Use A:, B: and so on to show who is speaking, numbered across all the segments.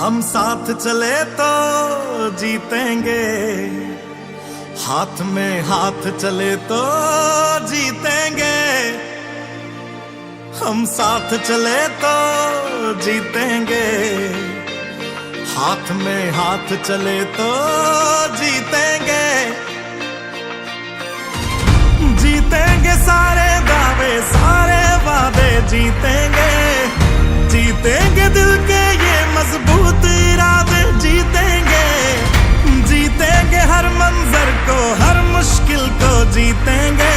A: हम साथ चले तो जीतेंगे, हाथ में हाथ चले तो जीतेंगे। हम साथ चले तो जीतेंगे, हाथ में हाथ चले तो जीतेंगे। जीतेंगे सारे दावे सारे वादे जीतेंगे, जीतेंगे दिल के ये मजबूत इरादे जीतेंगे। जीतेंगे हर मंजर को हर मुश्किल को जीतेंगे,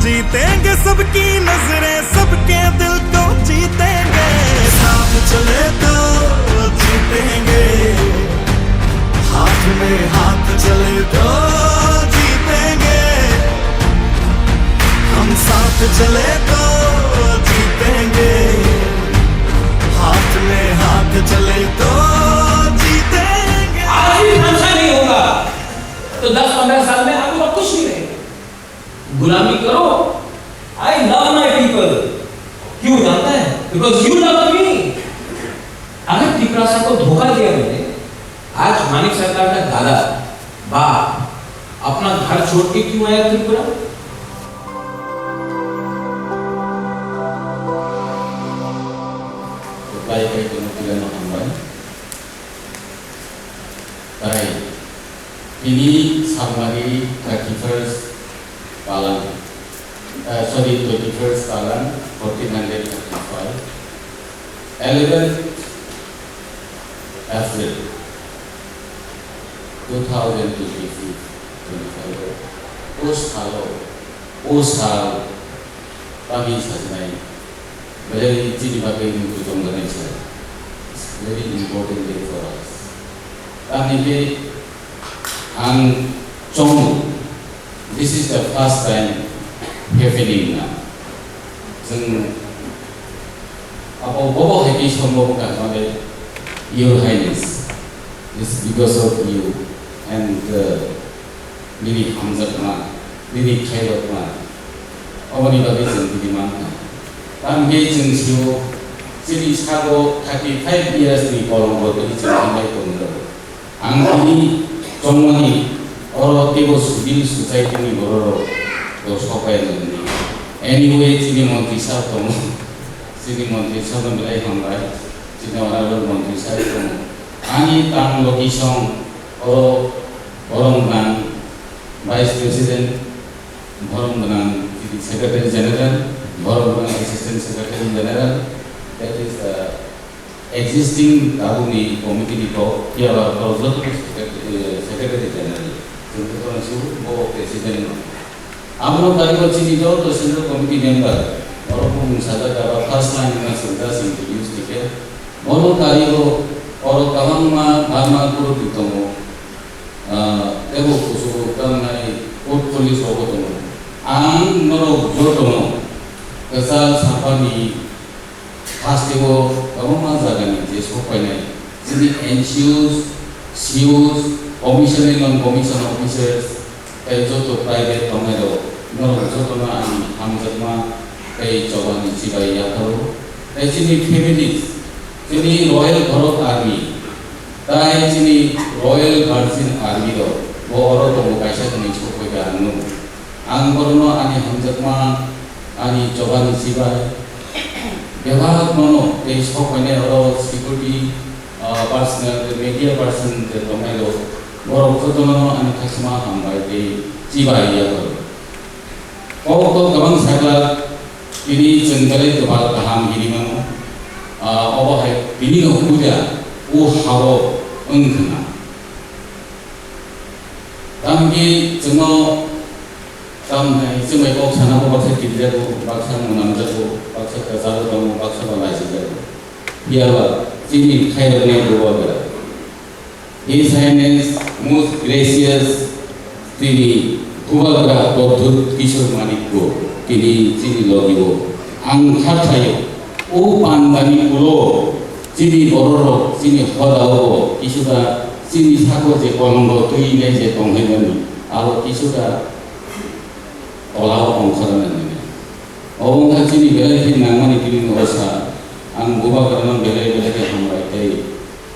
A: जीतेंगे सबकी नजरें सबके दिल को जीतेंगे। साथ चले तो जीतेंगे, हाथ में हाथ चले तो जीतेंगे। हम साथ चले तो जीतेंगे, हाथ में हाथ चले तो जीतेंगे।
B: आज भी हमेशा नहीं होगा तो 10-15 साल में आपको कुछ नहीं रहेगा। गुलामी करो। I love my people। क्यों जानता है? Because you love me। अगर त्रिपुरा को धोखा दिया मैंने, आज मानिक सरकार का दादा बाप अपना घर छोड़ के क्यों आया Tripura?
C: Kaya kemudian menambah, baik. Ini summary 31st Talan, 21st Talan 1435, 11th April 2025. Osal kami saja. Very very important day for us. Kami ang Chong, this is the first time happening now. Jeng apa bobo happy semua bukan oleh Your Highness. This because of you and Lili Hamzatma, Lili Khairotma. 어머니 babay jeng di mana? Kami jeng siu jadi sago 35 years ni kolong bodoh di Cengkai Pondok. Angkini Chongmani orang tibo subil society ni bororo dosokai ni. Anyway sini menteri sah tomu, sini menteri sah tu belai hambai, sini orang menteri sah tomu. Ani tang location orang dengan Vice President, orang dengan Secretary General, orang dengan Assistant Secretary General. That is the existing Tahuni committee ko here are also Secretary General. Sebenarnya suruh bawa Presiden. Amno kali ko sini jo to Central Committee member. Orang pun sada kara first line dengan sudah introduce dike. Mono kali ko orang kawang ma kuru ditemu. Ebo kusu kan nai portfolio sogo temu. Ang noro jodono kesal sapani Pastigo, kamu mana jaga ni? Jesco pernah. Jadi NCOs, COs, commissioner non-commissioner officers, itu private tomero, nol itu na ani hamzatma, coba ni cibai ya tahu. Jadi families, jadi Royal Bharat Army, jadi Royal Guardian Army lo, orang tu bukan sahaja ni cukup kerja anu. Angkorno ani hamzatma, ani coba ni cibai. व्यवहार मानो ये इसको पहले और security personal media person के तो मैं लोग और उसको तो मानो अनखसमा हम भाई ये चिबाइया करो और तो कमंग cycle ini cenderung kebal paham gini mamu apa hai ini no kuda haro engkena tamki cuma tamai cuma kau sana kau baksa kerja kau baksa menamja kau baksa kerja kau baksa balai saja biar sini khairnya dua berat. His Highness most gracious Tini Kubalra Dr. Kishore Manikko Tini Sini Logibo Angkat sayo O Pandani Pulo Sini Ororo Sini Hodao Kisuda Sini Sako Je Kolombo Tui Je Tonghenani Alo Kisuda Olau Ongkaran Ong Sini Belai Namani Tini Osa Ang Buba Karanam Belai Belai Hambai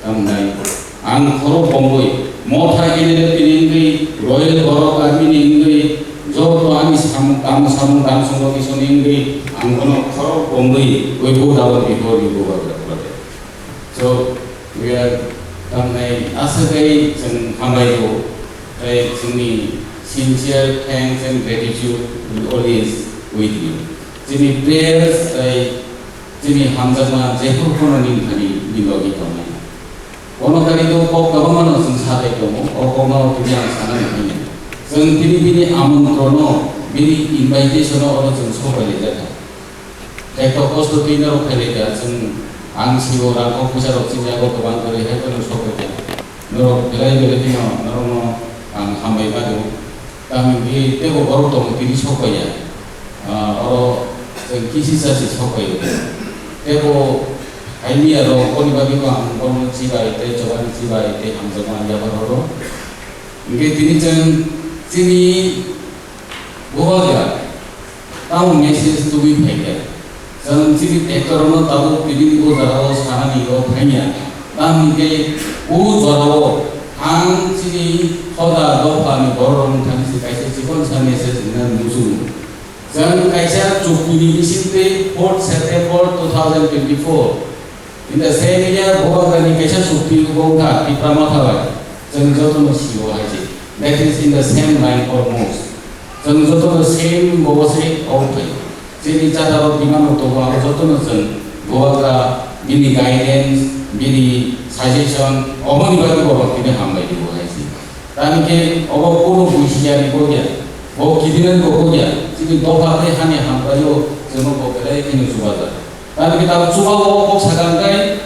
C: tamnai ang khoro bomboi motha kinele piningri royal borok army ningri jo to ani sam tam songo kisoningri ang kono khoro bomboi we go down before you go back. So we are tamnai asagai jeng hambai do tai jengni sincere thanks and gratitude will always with you. Jini prayers tai jini hamjama jehur kono ning thani nilogi tamai. Ono kali do ko government ng sare ko mo o ko ma tuya sana ni. Jeng bini amontrono bini invitation o jeng so pale jata. Kai to kosto tinaro pale ja jeng ang siwo ra ko pusa ro chinya ko ban kare he ko so ko ja. No belai bele tino no ang hambai ba do kami di teko baru tong tiri soko ya, oro kisi sasi soko ya, teko ini aro koni bagi ko ang kono ciba ite, coba ciba ite ang zaman ya baru, ini tini jen sini buah ya, tahu message tu bi pega, jen sini ekor no tahu pilih ko jaro sana ni ko penya, tam ke jaro ang sini khoda dopa ni borong thani si kaisa jibon sa message na musu jan kaisa chupini bisinte 4 September 2024 in the same year boga gani kaisa chupi boga diploma thawa jan joto no siwa haji that is in the same line almost jan joto no same boga se okay sini chadaro dimano to boga joto no jan boga mini guidance mini suggestion omoni bagi boga kini hambai di boga tani ke obo kono buisia ni ko ya o kidinan ko ya sini dopa te hani hambayo jono ko belai kini subada tani kita coba o sagan kai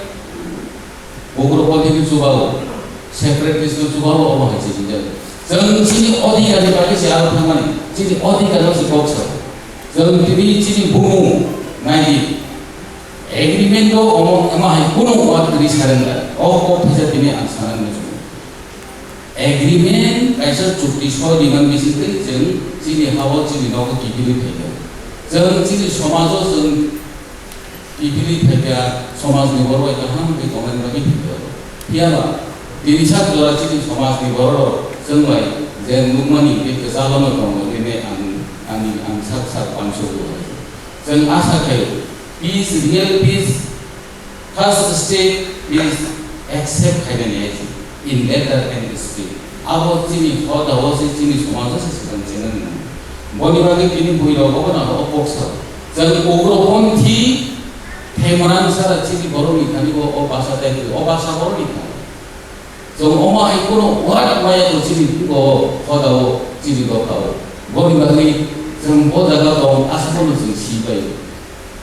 C: bogro ko ni coba separatist to coba o haji jinja jeng sini odi kali bagi si al thamani sini odi kali si boksa jeng tibi sini bumu nai agreement do omo ama kono wat kri saranga o ko phisa tini ansaran agreement kaisa chukti so dingan bisite jeng sini hawa sini no kipili thega jeng sini somajo jeng kipili thega somaj ni boro eta ham ke komen bagi thega piaba dirisa dora sini somaj ni boro jeng lai jeng mumani ke kesalama komo ini ang sak panso do jeng asa kai peace real peace first step is accept happiness in letter and spirit. Abo sini hoda hosi sini समाज से संचलन बोली बाकी किन्हीं कोई लोगों को ना ऑपोक्सा जब ओग्रो कौन थी हेमरान सारा चीज़ बरो लिखा नहीं वो भाषा तक वो भाषा बरो लिखा जब ओमा इकोनो वाट माया तो चीज़ वो होदा वो चीज़ को खाओ बोली बाकी जब वो जगह तो आशा को नहीं सीपाई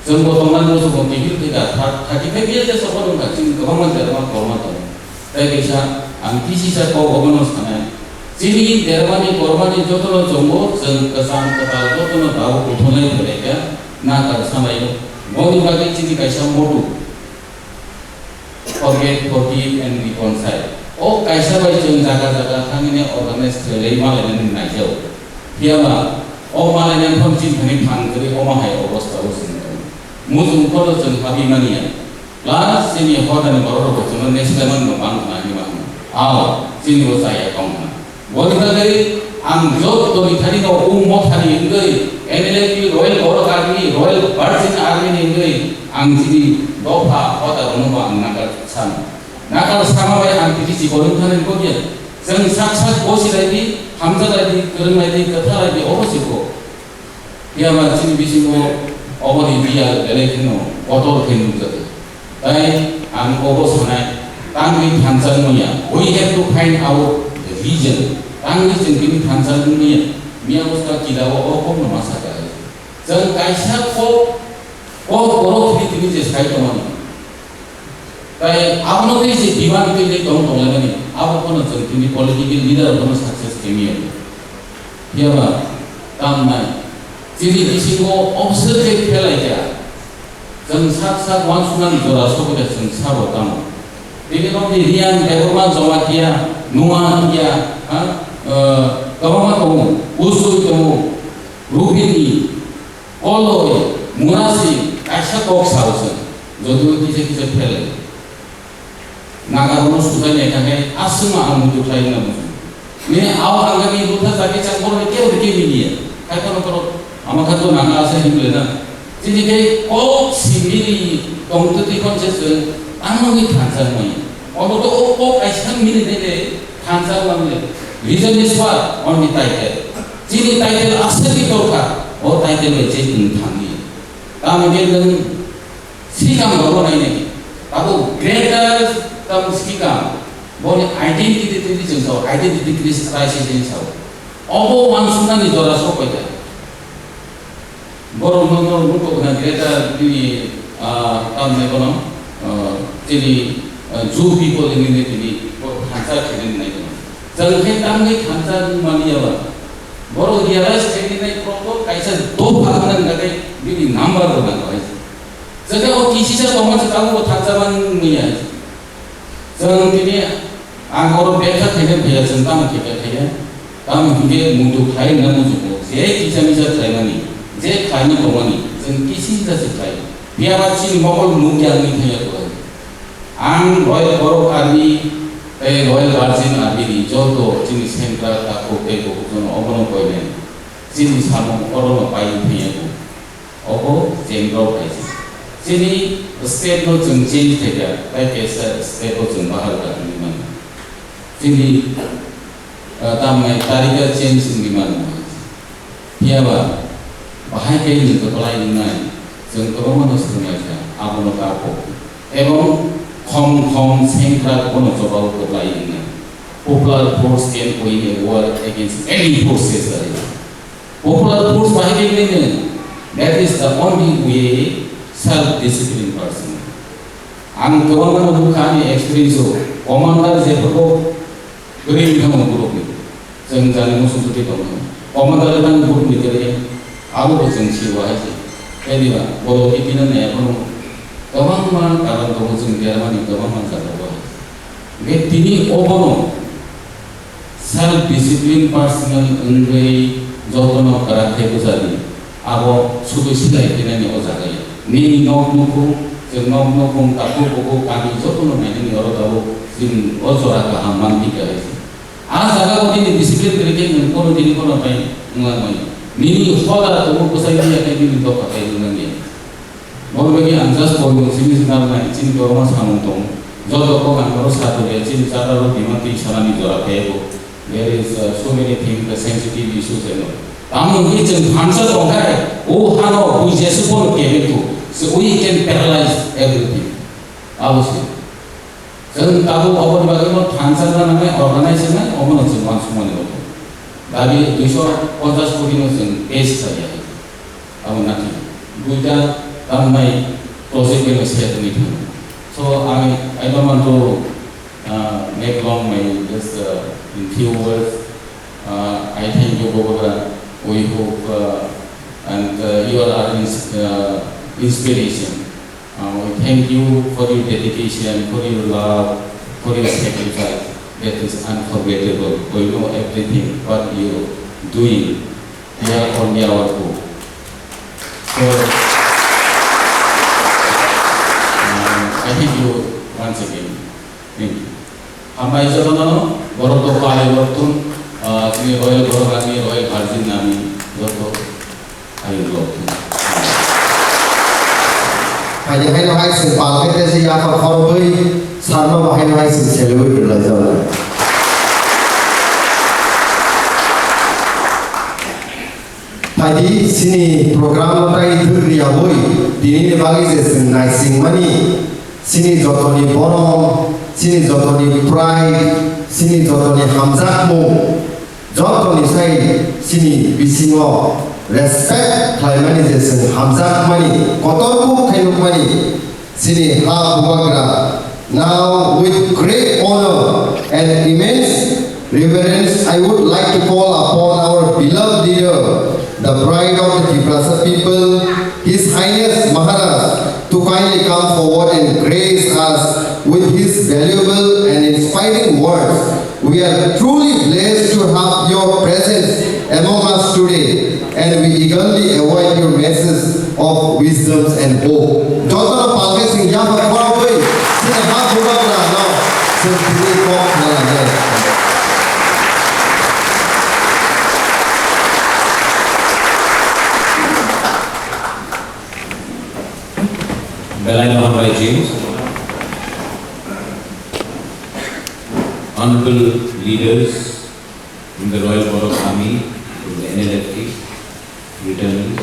C: जब वो तो मन वो तो किबिल के का थाकी पे भी ऐसे सब लोग का चीज़ गवर्नमेंट जरूर गवर्नमेंट तो तैकेशा angkisi sa ko gobernos kana sini dermani kormani jotono jombo jeng kesam ketal jotono tahu uthonai mereka na kar samai moni bagi sini kaisa modu forget forgive and reconcile o kaisa bai jeng jaga thangine organize thelei malene nai jau hiama o malene phon chin thani phang kari o ma hai obostha usin muzum ko jeng habimania plus sini hodan bororo ko jeng next level no bang na ni ma आओ sini वो saya कहूँगा बोली बाकी ang job to ithani no mo thani ingai NLP Royal Borok Army Royal Virgin Army ingai ang sini dopa kota rono ang nakal sama bai ang tisi korin thani ko dia jeng saksat bosi lagi hamza lagi kereng lagi katha lagi obosi ko dia ma sini bisingo obori biya elekino otol kenu jate tai ang obos hanai Tangri Tanzania, we have to find out the reason. Tangri jengkini Tanzania, mia musta kilawa okom no masaka. Jeng kaisa ko borok ini je sai tomani. Tai apno ke je diwan ke le tong tong lani. Apo kono jengkini political leader kono success kemi. Dia ba tam nai. Jadi isingo observe kelai ja. Jeng sak wansunan jora sobo jeng sabo tam. Ini kalau dirian government jawab dia, nuan dia, government kamu, usul kamu, rubini, koloi, murasi, kaisa kok sausan, jodoh kita pelai. 나가고는 수단에 가게 아스마 안 문도 타이나 무슨 네 아우 한가기 루타 자기 장보는 깨우르 깨미니에 갈거는 거로 아마 가도 나가서 힘들나 지지게 꼭 시민이 동뜻이 컨셉은 아무리 탄산이 오늘도 꼭 아이상민이 되게 탄산만 리전 is what only title 지리 타이틀 악세기 돌까 타이틀을 제일 당기 다음에 걔는 시간 먹어내네 바로 greater 시간 뭐니 아이덴티티 증서 아이덴티티 크리스탈라이제이션 어버 왕순간이 돌아서 거다 뭐로 뭐로 그냥 greater 이 다음에 뭐는 지리 주 people 있는 데들이 한사 되는 날 저렇게 땅에 한사만이야 뭐로 realize 되는 프로토 가이사 도 받는 거에 미리 넘버로 나와요 저게 기시자 동안서 따고 한사만 뭐야 저는 그게 안고로 배가 되는 배야 전담 기계야 다음 그게 모두 가에 나눠주고 제 기자미자 타이만이 제 가는 동안이 전 기시자서 타이 비아바치 먹을 무기하는 편이었고 안 로열 버로 아미 로열 바르진 아비리 저도 진이 생각 갖고 되고 저는 어머는 거에 진이 사몽 어로는 바이 편이고 어고 쟁거 가지 진이 스텝도 좀 체인지 되게 그래서 스텝도 좀 바할 것 같으면 진이 다음에 다리가 체인지기만 비아바 바하게 있는 거 라인은 전 그거만 쓰면 아무나 갖고 এবং 컴 생각하고는 저하고 그 라인은 popular force can win a war against any forces popular force 바하게 있는 that is the only way self-discipline person. Ang kawangan mo kani experience o commander je ko green kang group ni. Jeng jani mo susuti to. Commander nang group ni tere ago ko jeng siwa hai. Kaya ba bolo ipinan na ako kawang man karan to jeng dia man kawang man sa to. Ge tini obono self-discipline personal unway jotono karate ko sari. Ago sudu silai kinani o jagai. 니 너무고 저 너무고 갖고 보고 가기 조금은 많이 열어다고 지금 어쩌라고 한 만디가 해서 아 자가 어디 디시플린 그렇게 거는 되는 거는 봐요 응아는 니 허가 또 먹고 살기야 되는 거 같아 있는 게 뭐르게 앉아서 보는 심리스나나 진 거만 사는 동 저도 거만 거로 사도에 진 자라로 디만티 사람이 돌아가고 there is so many things the sensitive issues and 아무 이쯤 반사 동가에 오 하나 부재 수포를 깨고 so we can paralyze everything. 아버지, 저는 따로 어머니 말고 반사단의 organization은 어머니 지금 완수만이거든. 나비 두셔 원자스 코디노스는 베스트야. 아무나티. 부자 남마이 프로젝트를 시작했던 거. So I don't want to make long my just in few words. I thank you, Baba. We hope and you are inspiration. We thank you for your dedication, for your love, for your sacrifice. That is unforgettable. We know everything what you are doing. You are only our hope. So I thank you once again. Thank you. Hamai Jabano, Boroto Pale Bortun, Royal Borogami, Royal Virgin Nami, Borto, I love you.
D: Hãy subscribe cho kênh Ghiền Mì Gõ để không bỏ lỡ những video hấp dẫn. Tadi sini program tadi dunia boy, dini bagi sesuatu nice money, sini jotoni borom, sini jotoni pride, sini jotoni hamzakmu, jotoni say sini bisingo respect climatization hamzak money, kotorku kayuk money, sini ha bubagra. Now with great honor and immense reverence, I would like to call upon our beloved leader, the pride of the Tiprasa people, His Highness Maharaj, to kindly come forward and grace us with his valuable and inspiring words. We are truly blessed to have your presence among us today, and we eagerly await your message of wisdom and hope. Jotono Palke Singh, यहाँ पर खड़ा हुए, सिर्फ हाथ उठा रहा ना.
B: Dalai Lama James, honorable leaders in the Royal Borough Army, in the NLFT, returnees.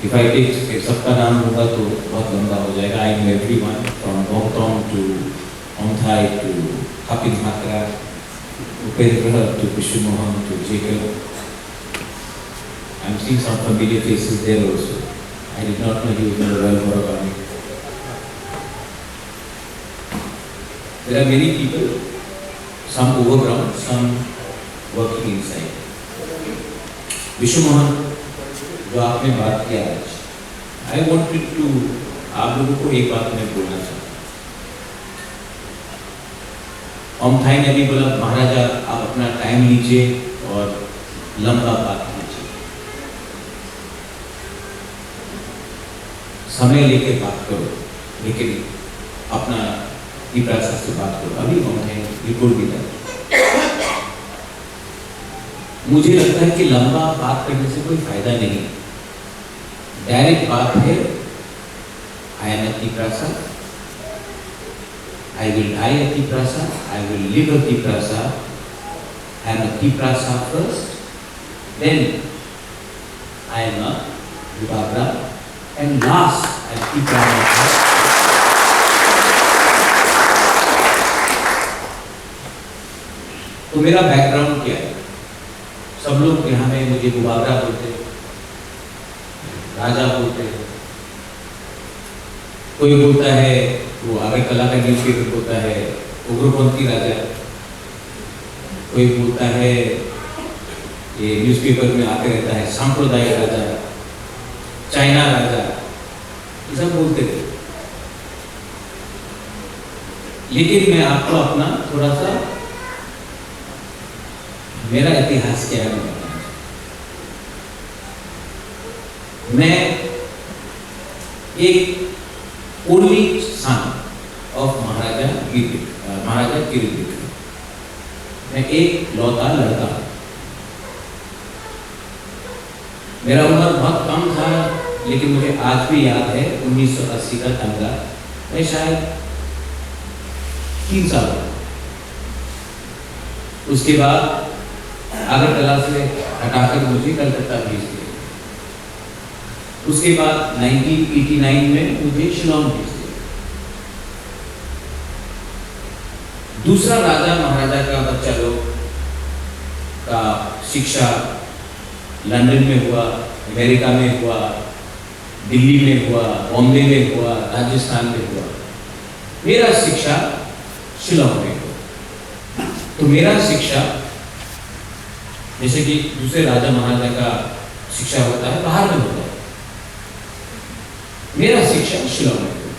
B: If I take सबका नाम होगा तो बहुत लंबा हो जाएगा. I know everyone from Bongtong to Omthai to Kapil Matra, Upendra to Vishnu Mohan to Jacob. I'm seeing some familiar faces there also. I did not know he was in the Royal Borough Army. There are many people, some overground, some working inside. Vishnu Mohan, जो आपने बात किया आज, I wanted to आप लोगों को एक बात मैं बोलना चाहता हूँ. ओमथाई ने भी बोला महाराजा आप अपना टाइम लीजिए और लंबा बात कीजिए, समय लेके बात करो, लेकिन अपना विप्रासा से बात करो. अभी ओमथाई रिपोर्ट भी था. मुझे लगता है कि लंबा बात करने से कोई फायदा नहीं. डायरेक्ट बात है. I am at Tiprasa. I will die at Tiprasa. I will live at Tiprasa. I am at Tiprasa first. Then I am a Vibhagra. And last I am Tiprasa. तो मेरा बैकग्राउंड क्या है? सब लोग यहाँ में मुझे गुबागरा बोलते हैं, राजा बोलते हैं. कोई बोलता है वो आगरतला का न्यूज़पेपर बोलता है उग्रपंथी राजा. कोई बोलता है ये न्यूज़पेपर में आते रहता है सांप्रदायिक राजा, चाइना राजा, ये सब बोलते थे. लेकिन मैं आपको अपना थोड़ा सा मेरा इतिहास क्या है बताना. मैं एक ओनली सन ऑफ महाराजा किरीट. मैं एक लौता लड़का. मेरा उम्र बहुत कम था, लेकिन मुझे आज भी याद है 1980 का दंगा. मैं शायद 3 साल का. उसके बाद आगरतला से हटाकर मुझे कलकत्ता भेज दिया. उसके बाद 1989 में मुझे शिलोंग भेज दिया. दूसरा राजा महाराजा का बच्चा लोग का शिक्षा लंदन में हुआ, अमेरिका में हुआ, दिल्ली में हुआ, बॉम्बे में हुआ, राजस्थान में हुआ. मेरा शिक्षा शिलोंग में हुआ. तो मेरा शिक्षा जैसे कि दूसरे राजा महाराजा का शिक्षा होता है बाहर में होता है, मेरा शिक्षा शिलोंग में हुआ.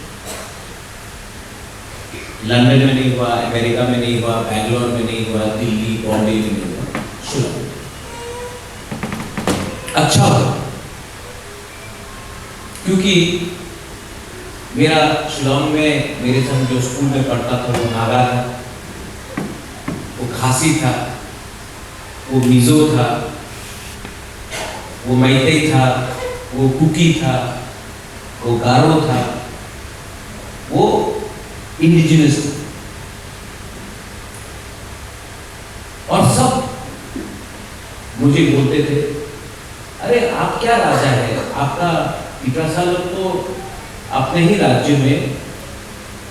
B: लंदन में नहीं हुआ, अमेरिका में नहीं हुआ, बैंगलोर में नहीं हुआ, दिल्ली बॉम्बे में नहीं हुआ, शिलोंग में. अच्छा हुआ क्योंकि मेरा शिलोंग में मेरे संग जो स्कूल में पढ़ता था वो नागा था, वो खासी था, वो मिजो था, वो मैतेई था, वो कुकी था, वो गारो था, वो इंडिजिनस था. और सब मुझे बोलते थे अरे आप क्या राजा है, आपका पिता लोग तो अपने ही राज्य में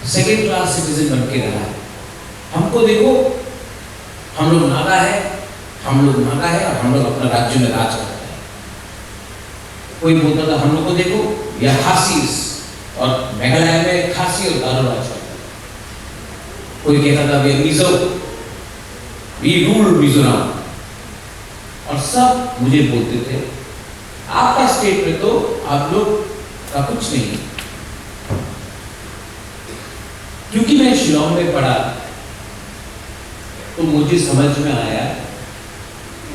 B: सेकेंड क्लास सिटीजन बन के रहा है. हमको देखो, हम लोग नागा है और हम लोग अपना राज्य में राज करते हैं. कोई बोलता था हम लोग को देखो या खासीस, और मेघालय में खासी और गारो राज करते हैं. कोई कहता था वे मिजो, वी रूल मिजोरम. और सब मुझे बोलते थे आपका स्टेट में तो आप लोग का कुछ नहीं. क्योंकि मैं शिलोंग में पढ़ा तो मुझे समझ में आया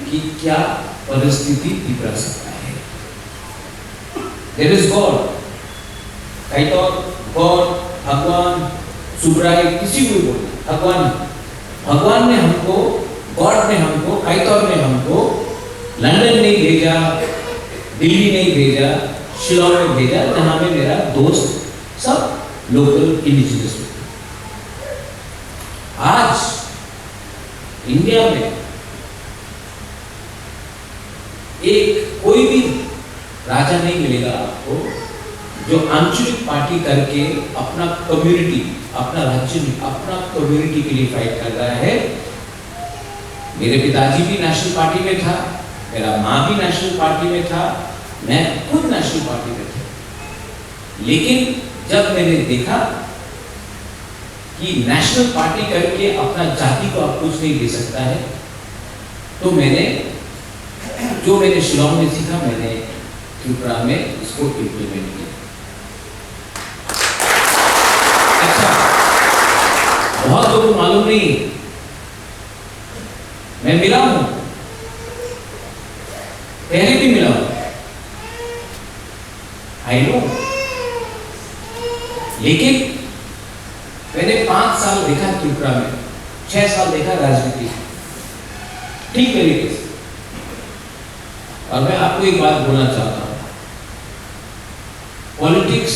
B: कि क्या परिस्थिति बिगड़ सकता है. There is God. गॉड, भगवान, सुब्राई, किसी को भी बोलना. भगवान ने हमको, गॉड ने हमको, कैतौर ने हमको लंदन नहीं भेजा, दिल्ली नहीं भेजा, शिलोंग में भेजा, जहां में मेरा दोस्त सब लोकल इंडिजिनस थे। आज इंडिया में एक कोई भी राजा नहीं मिलेगा आपको जो आंचलिक पार्टी करके अपना कम्युनिटी, अपना राज्य में, अपना कम्युनिटी के लिए फाइट कर रहा है। मेरे पिताजी भी नेशनल पार्टी में था, मेरा माँ भी नेशनल पार्टी में था, मैं खुद नेशनल पार्टी में था। लेकिन जब मैंने देखा कि नेशनल पार्टी करके अपना जाति को आप कुछ नहीं दे सकता है, तो मैंने शिलोंग में सीखा, मैंने त्रिपुरा में इसको इम्प्लीमेंट किया। अच्छा, बहुत लोगों को मालूम नहीं, मैं मिला हूं, पहले भी मिला हूं, आई नो। लेकिन मैंने 5 साल देखा त्रिपुरा में, 6 साल देखा राजनीति ठीक तरीके से। और मैं आपको एक बात बोलना चाहता हूं, पॉलिटिक्स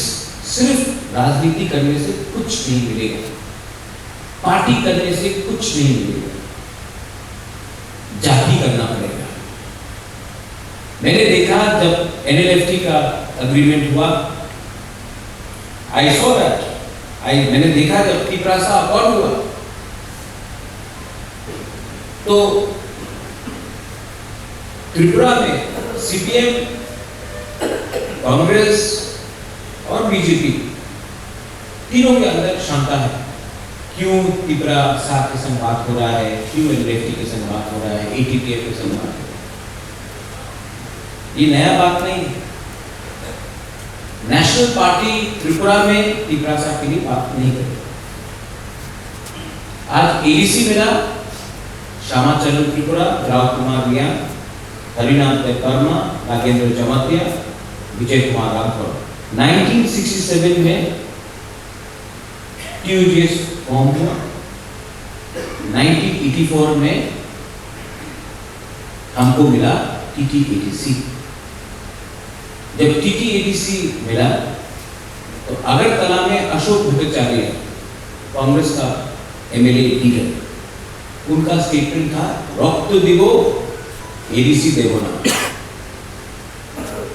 B: सिर्फ राजनीति करने से कुछ नहीं मिलेगा, पार्टी करने से कुछ नहीं मिलेगा, जाति करना पड़ेगा। मैंने देखा जब NLFT का एग्रीमेंट हुआ, आई सॉ दैट, मैंने देखा जब तिपरासा अकॉर्ड हुआ, तो त्रिपुरा में CPM, कांग्रेस और बीजेपी तीनों के अंदर क्षमता है। क्यों तिपरासा के संग बात हो रहा है, क्यों NLFT के संग बात हो रहा है, ATTF के संग बात हो रहा है, ये नया बात नहीं है। नेशनल पार्टी त्रिपुरा में तिपरासा के लिए बात नहीं करेगी। आज ADC मिला, श्यामाचरण त्रिपुरा, राव कुमार रिया, हरिनाथ वर्मा, नागेंद्र जमातिया, विजय कुमार राठौर। 1967 में TUGS फॉर्म हुआ, 1984 में हमको मिला TTADC। जब TTADC मिला तो अगरतला में अशोक भट्टाचार्य, कांग्रेस का MLA लीडर, उनका स्टेटमेंट था, रक्त दिवो ADC देवो ना।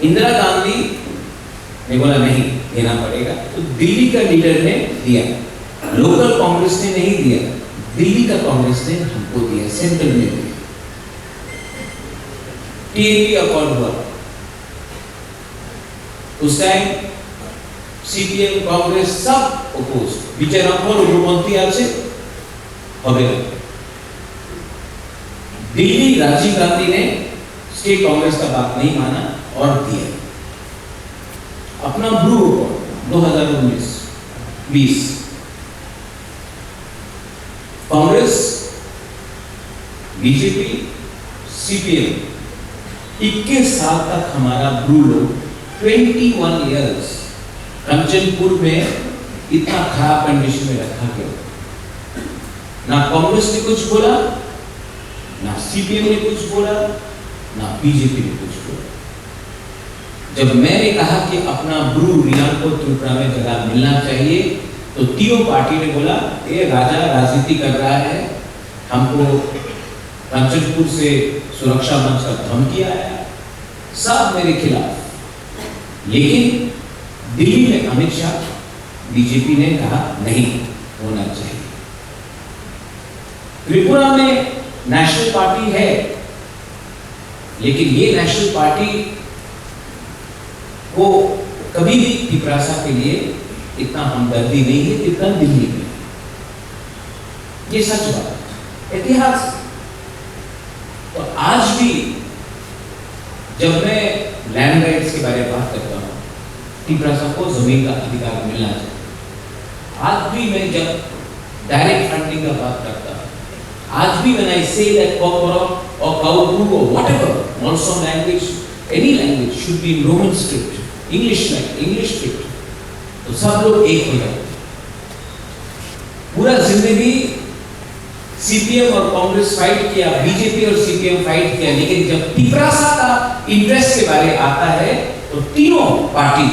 B: इंदिरा गांधी ने बोला नहीं देना पड़ेगा, तो दिल्ली का लीडर ने दिया, लोकल कांग्रेस ने नहीं दिया, दिल्ली का कांग्रेस ने हमको दिया, सेंट्रल में दिया। TAP अकॉर्ड हुआ, उस टाइम CPM कांग्रेस सब अपोज, विजय राठौर उग्रपंथी আছে হবে না। दिल्ली राजीव गांधी ने स्टेट कांग्रेस का बात नहीं माना और दिया अपना ब्लू 2019-20। कांग्रेस, बीजेपी, CPM 21 साल तक हमारा ब्लू लोग 21 इयर्स कंचनपुर में इतना खराब कंडीशन में रखा गया। ना कांग्रेस ने कुछ बोला, ना CPM ने कुछ बोला, ना बीजेपी ने कुछ बोला। जब मैंने कहा कि अपना ब्रू रियान को त्रिपुरा में जगह मिलना चाहिए, तो तीनों पार्टी ने बोला ये राजा राजनीति कर रहा है, हमको कंचनपुर से सुरक्षा मंच का धमकी आया, सब मेरे खिलाफ। लेकिन दिल्ली में अमित शाह, बीजेपी ने कहा नहीं होना चाहिए। त्रिपुरा में नेशनल पार्टी है, लेकिन ये नेशनल पार्टी को कभी भी तिपरासा के लिए इतना हमदर्दी नहीं है जितना दिल्ली में। ये सच बात, इतिहास। तो आज भी जब मैं लैंड राइट्स के बारे में बात करता हूँ, तिपरासा को जमीन का अधिकार मिलना चाहिए। आज भी मैं जब डायरेक्ट फंडिंग का बात करता हूँ, आज भी when I say that Kokborok or Kauru or whatever Monsong language, any language should be in Roman script, English script, तो सब लोग एक हो जाते। पूरा जिंदगी सीपीएम और कांग्रेस फाइट किया, बीजेपी और सीपीएम फाइट किया, लेकिन जब तिपरासा का इंटरेस्ट के बारे आता है तो तीनों पार्टी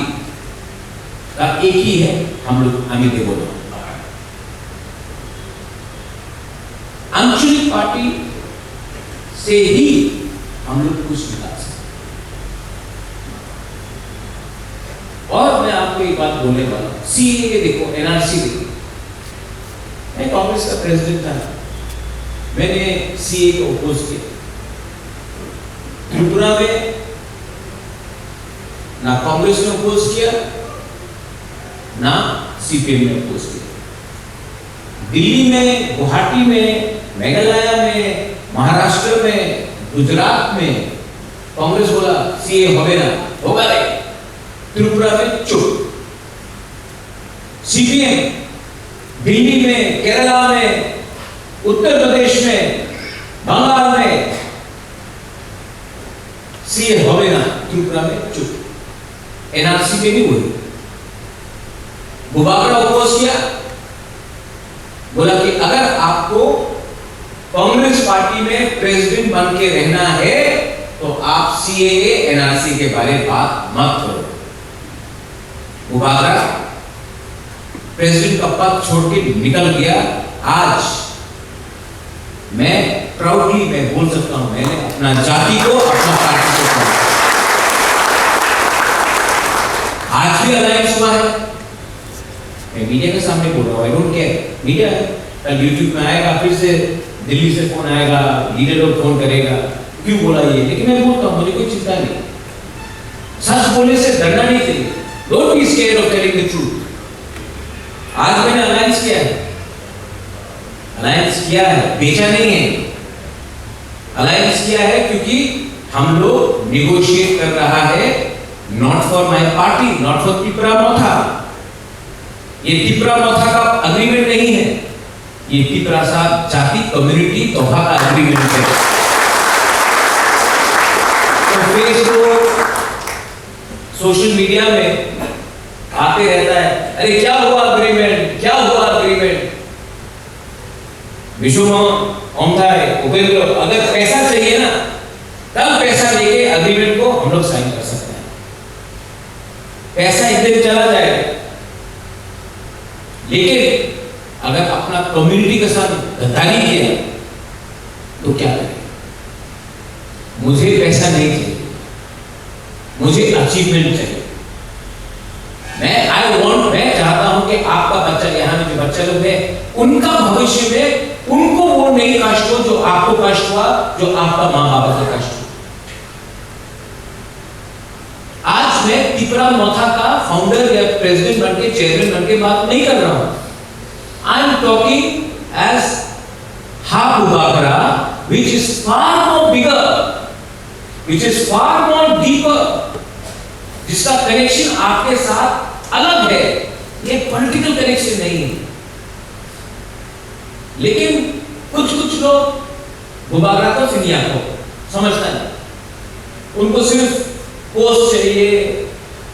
B: का एक ही है, हम लोग अमित देवगौड़ा। आंचलिक पार्टी से ही हम लोग कुछ निकाल सकते। और मैं आपको एक बात बोलने वाला हूं, सीए के देखो, एनआरसी देखो, मैं कांग्रेस का प्रेसिडेंट था, मैंने सीए को अपोज किया। त्रिपुरा में ना कांग्रेस ने अपोज किया, ना सीपीएम ने अपोज किया। दिल्ली में, गुवाहाटी में, मेघालय में, महाराष्ट्र में, गुजरात में कांग्रेस बोला सीए होगा ना, होगा नहीं। त्रिपुरा में चुप। सीपीएम दिल्ली में, केरला में, उत्तर प्रदेश में, बंगाल में सीए होवे ना, त्रिपुरा में चुप। एनआरसी पे भी हुई, बुबागड़ा अपोज किया, बोला कि अगर आपको कांग्रेस पार्टी में प्रेसिडेंट बन के रहना है तो आप सीएए एनआरसी के बारे में बात मत करो। बुबागड़ा प्रेसिडेंट का पद छोड़ के निकल गया। आज मैं प्राउडली मैं बोल सकता हूं, मैंने अपना जाति को, अपना पार्टी को छोड़ा। आज भी अलायंस हुआ है, मैं मीडिया के सामने बोल रहा हूं, आई डोंट केयर, मीडिया है, कल यूट्यूब में आएगा, फिर से दिल्ली से फोन आएगा, लीडर लोग फोन करेगा, क्यों बोला ये, लेकिन मैं बोलता हूं, मुझे कोई चिंता नहीं। सच बोलने से डरना नहीं चाहिए, don't be scared of telling the truth. आज मैंने अलायंस किया है, अलायंस किया है, बेचा नहीं है, अलायंस किया है क्योंकि हम लोग निगोशिएट कर रहा है, not for my party, not for Tripura Motha. ये त्रिपुरा मोथा का अग्रीमेंट नहीं है, ये त्रिपुरा जाति कम्युनिटी तोहफा का अग्रीमेंट है। तो फेसबुक, सोशल मीडिया में आते रहता है, अरे क्या हुआ अग्रीमेंट, क्या हुआ अग्रीमेंट। विशु ओमथाई, उपेंद्र, अगर पैसा चाहिए ना, तब पैसा लेके अग्रीमेंट को हम लोग साइन कर सकते हैं। पैसा एक दिन चला जाएगा, लेकिन अगर अपना कम्युनिटी के साथ गद्दारी किया तो क्या करें। मुझे पैसा नहीं चाहिए, मुझे अचीवमेंट चाहिए। मैं चाहता हूं कि आपका बच्चा, यहां में जो बच्चा लोग है, उनका भविष्य में उनको वो नहीं कष्ट हो जो आपको कष्ट हुआ, जो आपका मां बाप का कष्ट हुआ। आज मैं त्रिपुरा मोथा का फाउंडर या प्रेसिडेंट बनके, चेयरमैन बनके बात नहीं कर रहा हूं। I am talking as Bubagra, which is far more bigger, which is far more deeper, जिसका कनेक्शन आपके साथ अलग है, ये पॉलिटिकल कनेक्शन नहीं है। लेकिन कुछ लोग बुबागड़ा को सिनिया को समझता नहीं, उनको सिर्फ पोस्ट चाहिए,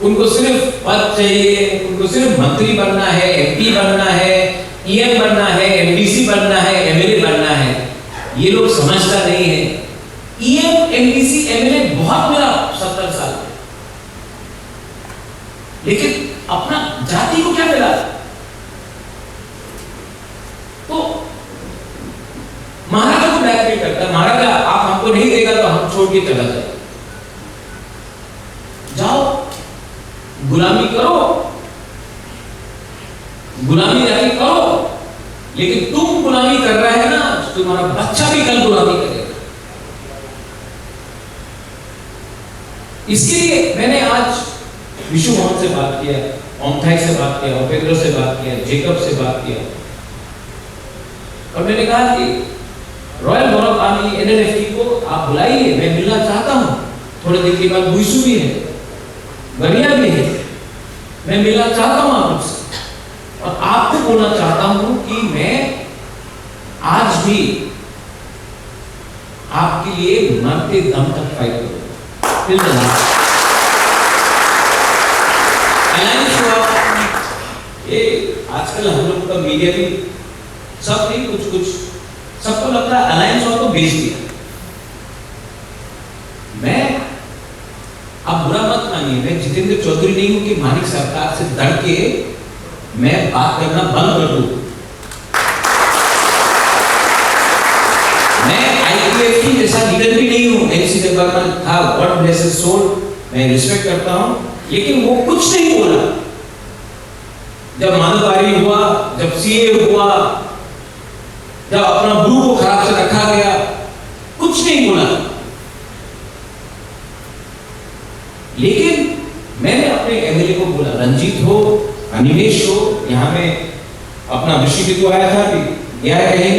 B: उनको सिर्फ पद चाहिए, उनको सिर्फ मंत्री बनना है, एमपी बनना है, ईएम बनना है, एमडीसी बनना है, एमएलए बनना है। ये लोग समझता नहीं है, ईएम, एमडीसी, एमएलए बहुत मिला 70 साल में, लेकिन अपना जाति को क्या मिला। तो महाराजा को ब्लैकमेल करता, महाराजा आप हमको नहीं देगा तो हम छोड़ के चला जाए, जाओ गुलामी करो, गुलामी जाके करो, लेकिन तुम गुलामी कर रहे हैं ना, तुम्हारा बच्चा भी कल गुलामी करेगा। इसके लिए मैंने आज विशु मोहन से बात किया, ओमथाई से बात किया, उपेंद्र से बात किया, जेकब से बात किया, और मैंने कहा कि रॉयल मोरक आर्मी एनएलएफटी को आप बुलाइए, मैं मिलना चाहता हूं। थोड़े दिन के बाद बुइसु भी है, गरिया भी है, मैं मिलना चाहता हूं आप लोग से, और आपको बोलना चाहता हूं कि मैं आज भी आपके लिए मरते दम तक फाइट करूंगा। ये आजकल हम लोग का मीडिया भी सब नहीं, कुछ सबको लगता है अलायंस और तो बेच दिया। मैं अब बुरा मत मानिए, मैं जितेंद्र चौधरी नहीं हूं कि मानिक सरकार से डर के मैं बात करना बंद कर दूं। मैं IPF की जैसा लीडर भी नहीं हूं। MC बर्मन था, गॉड ब्लेस हिज सोल, मैं रिस्पेक्ट करता हूं, लेकिन वो कुछ नहीं बोला जब मानववारी हुआ, जब CA हुआ, जब अपना ब्लू को खराब से रखा गया, कुछ नहीं बोला। लेकिन मैंने अपने MLA को बोला, रंजीत हो, अनिमेश हो, यहां में अपना विश्व को आया था कि गया है कहीं,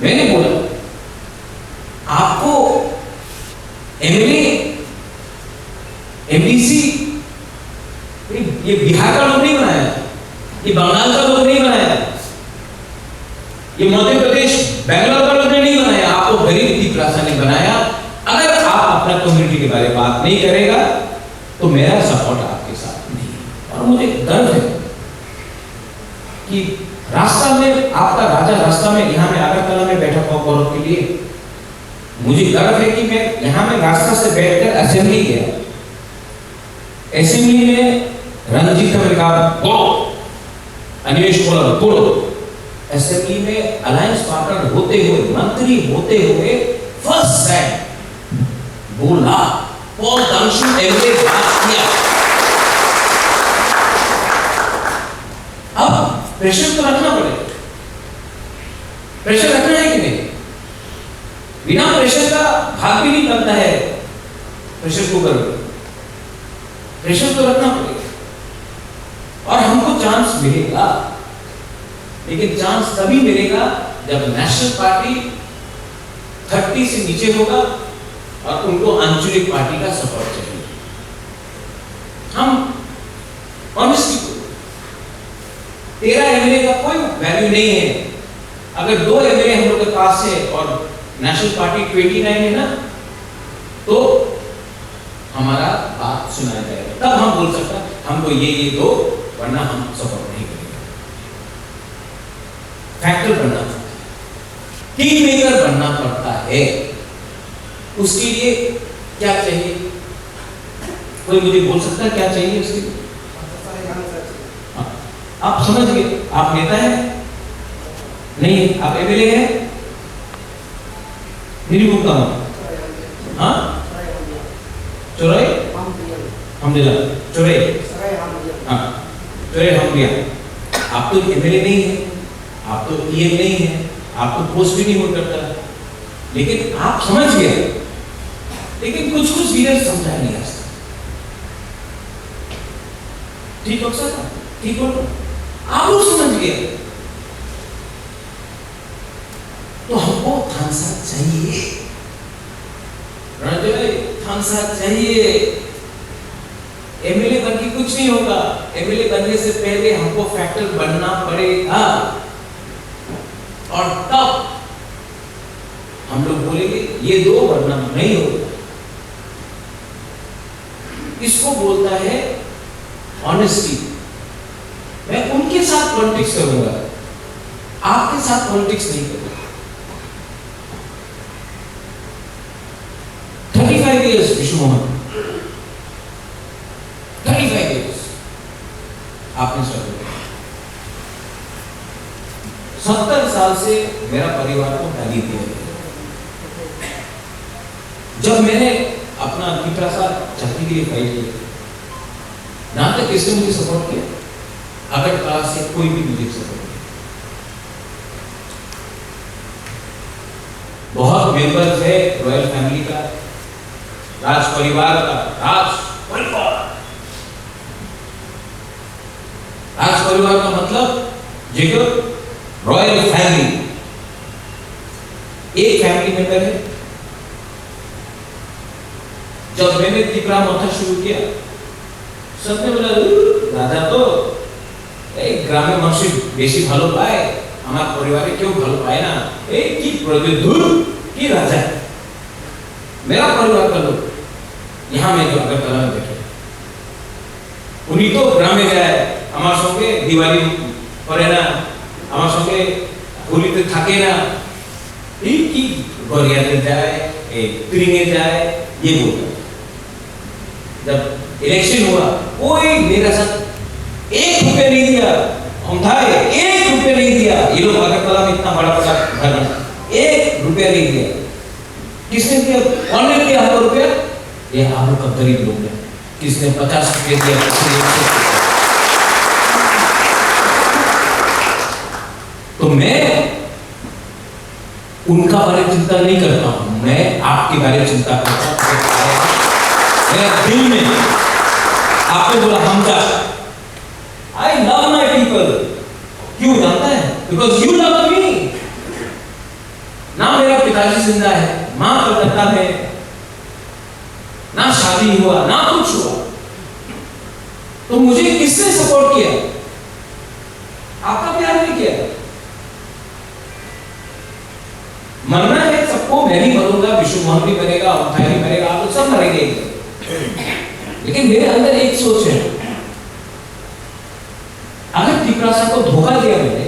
B: मैंने बोला आपको MLA MDC ये बिहार का लोग नहीं बनाया, ये बंगाल का लोग नहीं बनाया, ये मध्य प्रदेश बैंगलोर का लोग ने नहीं बनाया, आपको गरीब दीपरासा ने बनाया। अगर आप अपना कम्युनिटी के बारे में बात नहीं करेगा तो मेरा सपोर्ट आपके साथ नहीं है। और मुझे गर्व है कि रास्ता में आपका राजा रास्ता में यहाँ में अगरतला में बैठा हुआ गौरव के लिए मुझे गर्व है कि मैं यहाँ में रास्ता से बैठकर असेंबली गया। असेंबली में रणजीत ने कहा बोलो, अनिमेश बोला बोलो। असेंबली में अलायंस पार्टनर होते हुए, मंत्री होते हुए फर्स्ट टाइम बोला, पॉल दांशु MLA बात किया। अब प्रेशर तो रखना पड़ेगा, प्रेशर रखना है कि नहीं? बिना प्रेशर का भाग भी नहीं बनता है। प्रेशर कुकर में प्रेशर तो रखना पड़ेगा और हमको चांस मिलेगा, लेकिन चांस तभी मिलेगा जब नेशनल पार्टी 30 से नीचे होगा और उनको आंचलिक पार्टी का सपोर्ट चाहिए। हम ऑनेस्टली 13 MLA का कोई वैल्यू नहीं है। अगर 2 MLA हम लोग के पास है और नेशनल पार्टी 29 है ना, तो हमारा बात सुनाया जाएगा, तब हम बोल सकते हैं हमको ये दो, वरना हम सपोर्ट नहीं करेंगे। फैक्टर बनना पड़ता है, किंग मेकर बनना पड़ता है। उसके लिए क्या चाहिए? कोई मुझे बोल सकता है क्या चाहिए उसके लिए? आप समझ गए? आप नेता है नहीं, आप MLA है मेरी बोलता हूं। हाँ, चौराहे हमदिया, चौराहे हाँ, चौराहे हमदिया। आप तो MLA नहीं है, आप तो PM नहीं है, आप तो पोस्ट भी नहीं हो करता, लेकिन आप समझ गए। लेकिन कुछ कुछ लीडर समझा नहीं आ सकता। ठीक हो सकता, ठीक हो, आप लोग समझ गए। तो हमको थानसा चाहिए, थानसा चाहिए। MLA बन के कुछ नहीं होगा। MLA बनने से पहले हमको फैक्टर बनना पड़ेगा और तब हम लोग बोलेंगे ये दो, वरना नहीं होगा। इसको बोलता है ऑनेस्टी। मैं उनके साथ पॉलिटिक्स करूंगा, आपके साथ पॉलिटिक्स नहीं करूंगा। 35 years विश्व मोहन, 35 years आपने सर्व किया। 70 साल से मेरा परिवार को गाली दिया गया। जब मैंने अपना दीपरासा जाति के लिए फाइट किया, ना तक किसने मुझे सपोर्ट किया, अगर क्लास से कोई भी मुझे सपोर्ट किया। बहुत मेंबर्स है रॉयल फैमिली का, राज परिवार का, राज परिवार का मतलब जेकब रॉयल फैमिली एक फैमिली मेंबर है। जब मैंने दीपरा मथा शुरू किया, सबने बोला राजा तो ग्रामे মানুষ বেশি ভালো পায়, আমার পরিবারে কেউ ভালো পায় না, এই কি প্রতিদূর কি রাজা। मेरा परिवार का लोग यहाँ में जो अगरतला में बैठे, उन्हीं तो ग्रामे गए আমার সঙ্গে দিওয়ালি করে না, আমার সঙ্গে होली থাকে না এই কি গড়িয়াতে যায় ट्रिंगे जाए ये बोलता। जब इलेक्शन हुआ कोई मेरे साथ 1 रुपया नहीं दिया, हम था 1 रुपया नहीं दिया। ये लोग अगरतला में इतना बड़ा बड़ा घर बना, 1 रुपया नहीं दिया। किसने दिया? कौन ने दिया हमको रुपया? ये हम लोग का गरीब लोग हैं। किसने 50 रुपया दिया, किसने 100 रुपया। तो मैं उनका बारे चिंता नहीं करता हूं, मैं आपके बारे चिंता करता हूं। मेरे दिल में आपने बोला हम क्या, आई लव माई पीपल। क्यों जानता है? Because you love me. ना मेरा पिताजी जिंदा है, मां कलकत्ता में, ना शादी हुआ ना कुछ हुआ, तो मुझे किसने सपोर्ट किया? आपका प्यार नहीं किया। मरना है सबको, मैं भी मरूंगा, विष्णु मोहन भी मरेगा, अमथाई भी मरेगा, आप लोग सब मरेंगे। लेकिन मेरे अंदर एक सोच है, अगर त्रिपुरासा को धोखा दिया मैंने,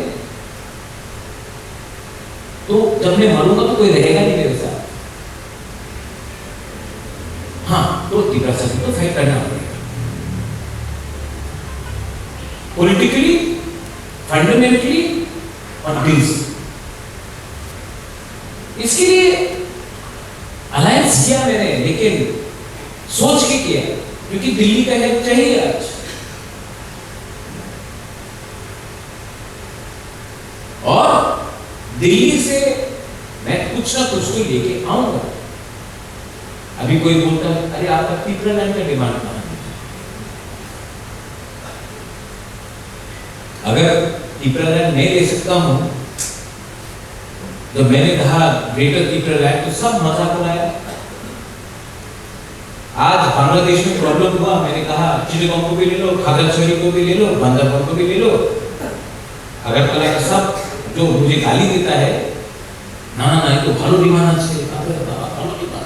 B: तो जब मैं मरूंगा तो कोई रहेगा नहीं मेरे साथ। हाँ, तो त्रिपुरासा को तो फाइट करना पड़ेगा, पॉलिटिकली, फंडामेंटली और दिल से। इसके लिए अलायंस किया मैंने, लेकिन सोच के किया, क्योंकि दिल्ली का हेल्प चाहिए आज। और दिल्ली से मैं कुछ ना कुछ तो लेके आऊंगा। अभी कोई बोलता है अरे आपका त्रिपुरालैंड का डिमांड कहां है? अगर त्रिपुरालैंड मैं ले सकता हूं, जब मैंने कहा ग्रेटर त्रिपुरालैंड तो सब मजाक उड़ाया। आज बांग्लादेश में प्रॉब्लम हुआ, मैंने कहा चिटगांव को भी ले लो, खागलछड़ी को भी ले लो, बांदरपुर को भी ले लो। अगरतला का सब जो मुझे गाली देता है, ना ना ये तो भालो विमान আছে, भालो विमान।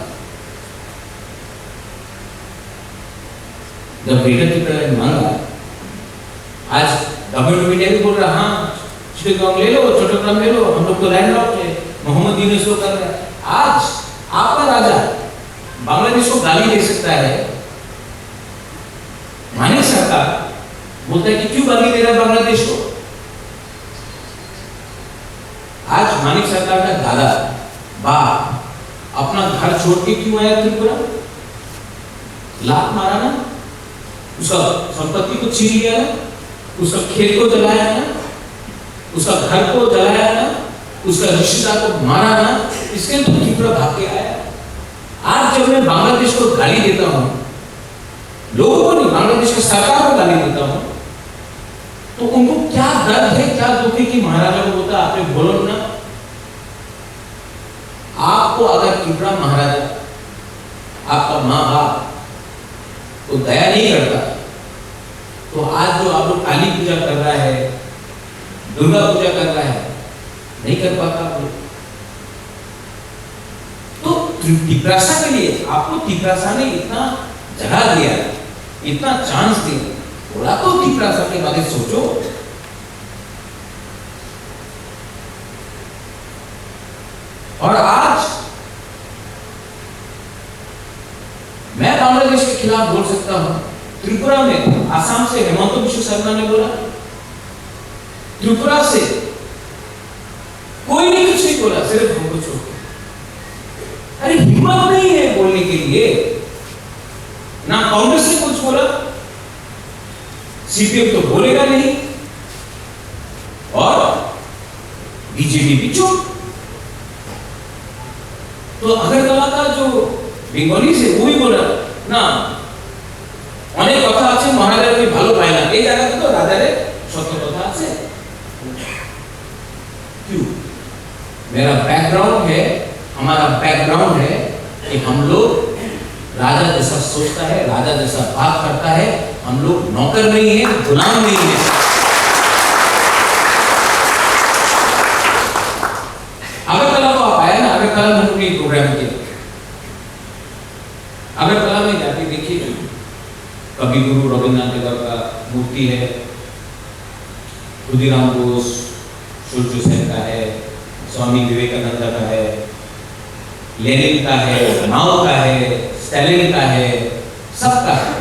B: जब ग्रेटर त्रिपुरालैंड मांगा, आज गवर्नमेंट ऑफ इंडिया भी बोल रहा हाँ चिटगांव ले लो, चट्टग्राम ले लो, हम लोग तो लैंड लॉक है, मोहम्मद यूनुस कर रहा है। आज आपका राजा बांग्लादेश को गाली दे सकता है, मानिक सरकार बोलता है कि क्यों गाली दे रहा है बांग्लादेश को। आज मानिक सरकार का दादा बाप अपना घर छोड़ के क्यों आया त्रिपुरा? लात मारा ना, उसका संपत्ति को छीन लिया ना, उसका खेत को जलाया ना, उसका घर को जलाया ना, उसका रिश्तेदार को मारा ना, इसके लिए तो त्रिपुरा भाग के आया। आज जब मैं बांग्लादेश को गाली देता हूं, लोगों को नहीं, बांग्लादेश की सरकार को गाली देता हूं, तो उनको क्या दर्द है, क्या दुख है कि महाराजा को बोलता आपने बोलो ना। आपको अगर त्रिपुरा महाराजा, आपका माँ बाप तो दया नहीं करता, तो आज जो आप लोग काली पूजा कर रहा है, दुर्गा पूजा कर रहा है, नहीं कर पाता आप लोग। तो त्रिपुरासा के लिए आपको त्रिपुरासा ने इतना जगह दिया, इतना चांस दिया, थोड़ा तो त्रिपुरासा के बारे में सोचो। और आज मैं बांग्लादेश के खिलाफ बोल सकता हूं। त्रिपुरा में आसाम से हेमंत बिश्व शर्मा ने बोला, त्रिपुरा से कोई नहीं कुछ नहीं बोला, सिर्फ हमको छोड़ के। अरे हिम्मत नहीं है बोलने के लिए। ना कांग्रेस ने कुछ बोला, सीपीएम तो बोलेगा नहीं, और बीजेपी भी चुप। तो अगरतला का जो बेंगली से वो भी बोला ना, অনেক কথা আছে মহারাজা তুমি ভালো পায় না, এই জায়গাতে তো রাজারে সত্য কথা আছে। क्यों? मेरा बैकग्राउंड है, हमारा बैकग्राउंड है कि हम लोग राजा जैसा सोचता है, राजा जैसा बात करता है। हम लोग नौकर नहीं है, गुलाम नहीं है। अगरतला को आप आया ना, अगरतला में हमने प्रोग्राम किया। अगरतला में जाके देखिए, कवि गुरु रविन्द्रनाथ टैगोर का मूर्ति है, खुदीराम बोस, सूर्य सेन का है, स्वामी विवेकानंद का है, लेनिन का है, माओ का है, स्टालिन का है, सबका है।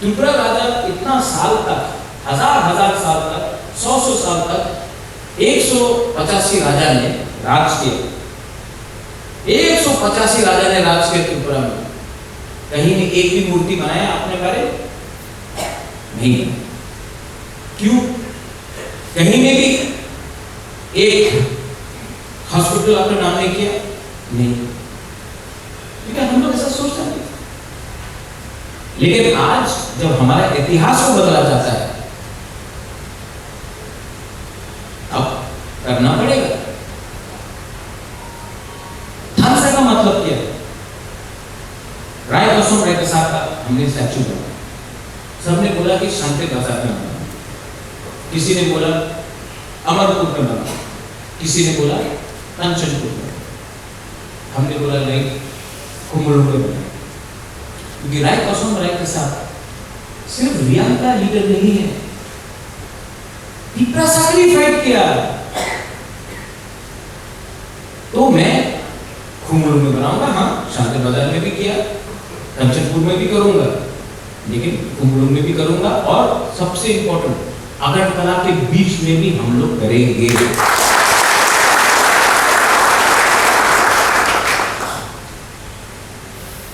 B: त्रिपुरा राजा इतना साल तक, हजार साल तक, 100 साल तक 185 राजा ने राज किया। 185 राजा ने राज किया त्रिपुरा में। कहीं ने एक भी मूर्ति बनाया आपने बारे नहीं। क्यों? कहीं ने भी एक हॉस्पिटल आपने नाम नहीं किया नहीं, क्योंकि हम लोग ऐसा सोचते हैं। लेकिन आज जब हमारा इतिहास को बदला जाता है, अब करना पड़ेगा। थानसा का मतलब क्या है? राय कसम राय प्रसाद का हमने स्टैचू बनाया। सबने बोला कि शांति प्रसाद में बनाया, किसी ने बोला अमरपुर में बनाया, किसी ने बोला कंचनपुर में, हमने बोला नहीं कुंभलू में बनाया। क्योंकि राय कसम राय प्रसाद सिर्फ रियान का लीडर नहीं है, पिपरासा के लिए फाइट किया। तो मैं कुंभलू में बनाऊंगा, हाँ शांति बाजार में भी किया, कंचनपुर में भी करूंगा, लेकिन कुंभलू में भी करूंगा, और सबसे इंपॉर्टेंट अगरतला के बीच में भी हम लोग करेंगे।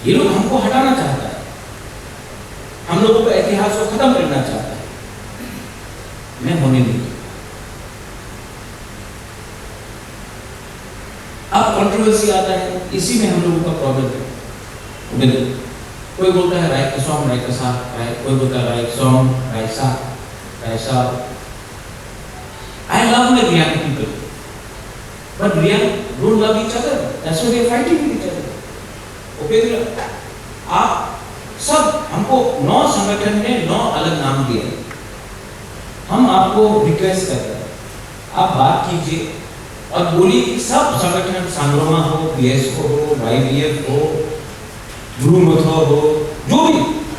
B: ये लोग हमको हटाना चाहता है, हम लोगों का इतिहास को खत्म करना चाहता है। मैं होने नहीं। अब कंट्रोवर्सी आता है, इसी में हम लोगों का प्रॉब्लम है। कोई बोलता है राय कसम राय कसा, कोई बोलता है राय कसम Raisa Raisa. I love my Riyan people, but Riyan don't love each other. That's why they are fighting with each other. Okay, आप सब हमको 9 संगठन ने 9 अलग नाम दिए। हम आपको रिक्वेस्ट कर रहे हैं, आप बात कीजिए और बोलिए कि सब संगठन, सांग्रोमा हो, बीएसओ हो, वाईबीएफ हो, ब्रूमथो हो, जो भी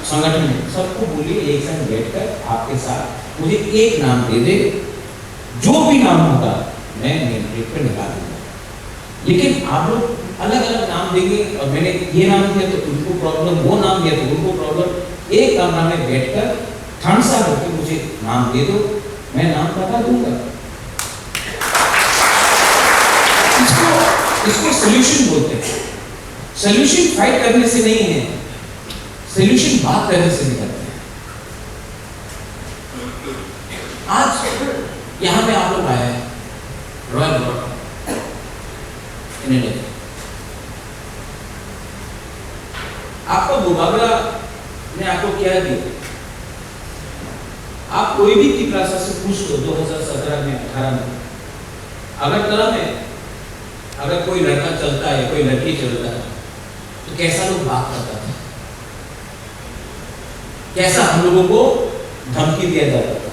B: संगठन है, सबको बोलिए एक साथ बैठकर आपके साथ मुझे एक नाम दे दे, जो भी नाम होगा मैं मेरे पर निकाल दूंगा। लेकिन आप लोग अलग अलग नाम देंगे, और मैंने ये नाम दिया तो उनको प्रॉब्लम, वो नाम दिया तो उनको प्रॉब्लम। एक कमरा में बैठकर थानसा होकर मुझे नाम दे दो, मैं नाम बता दूंगा। इसको सॉल्यूशन बोलते हैं। सॉल्यूशन फाइट करने से नहीं है, सॉल्यूशन बात करने से निकलता है। आज यहां पे आप लोग आए हैं रॉयल इंडिया, आपका मुबागला ने आपको क्या दिया? आप कोई भी पिपरासा से पूछ लो 2017 में 18 में, अगरतला में अगर कोई लड़का चलता है, कोई लड़की चलता है, तो कैसा लोग बात करता था, कैसा हम लोगों को धमकी दिया जाता था,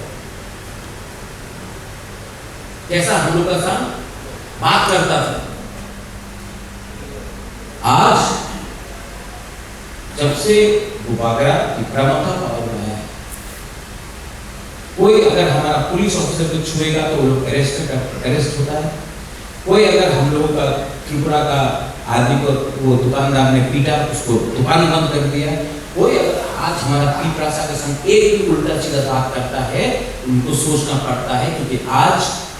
B: कैसा हम लोग का साथ बात करता था। आज जब से गुबागरा पिपरामथा पावर में है, कोई अगर हमारा पुलिस ऑफिसर को छुएगा तो वो लोग अरेस्ट होता है। कोई अगर हम लोगों का त्रिपुरा का आदमी को, वो दुकानदार ने पीटा, उसको दुकान बंद कर दिया। कोई अगर आज हमारा पिपरासा के संग एक भी उल्टा सीधा बात करता है, उनको सोचना पड़ता है, क्योंकि आज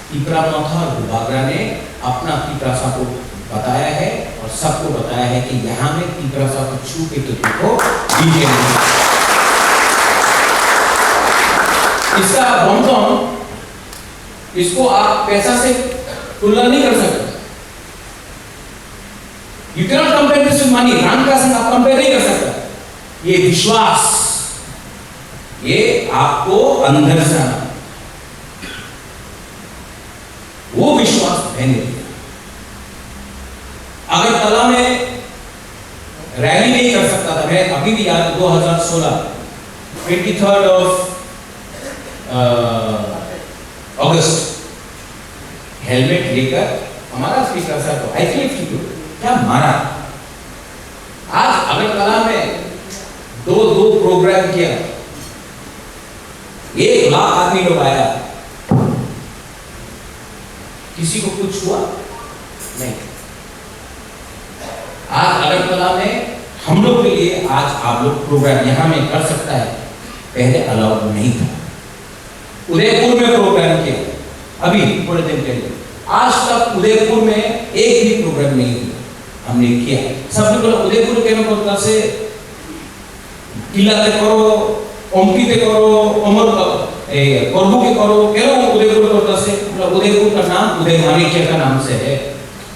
B: पिपरामथा और गुबागरा ने अपना पिपरासा को बताया है और सबको बताया है कि यहाँ में पिपरासा को छू के तो देखो दीजिए। इसका बॉम्ब, इसको आप पैसा से तुलना नहीं कर सकते। You cannot compare this with money. Ram का संग आप कंपेयर नहीं कर सकते। ये विश्वास, ये आपको अंदर से आना, वो विश्वास मैंने दिया। अगरतला में रैली नहीं कर सकता था मैं, अभी भी याद, 2016 23 अगस्त, हेलमेट लेकर हमारा स्पीकर साहब को आई क्या मारा। आज अगरतला में दो प्रोग्राम किया, 1 लाख आदमी लोग आया। किसी को कुछ हुआ नहीं। आज अगरतला में हम लोग के लिए आज आप लोग प्रोग्राम यहाँ में कर सकता है, पहले अलाउड नहीं था। उदयपुर में प्रोग्राम किया अभी थोड़े दिन पहले, आज तक उदयपुर में एक भी प्रोग्राम नहीं हुआ, हमने किया। सब लोग उदयपुर के लोग से किलाते करो, ओमपीते करो, अमर करबू के करो, क्यों उदयपुर करता से उदयपुर का नाम उदय माणिक्य का नाम से है।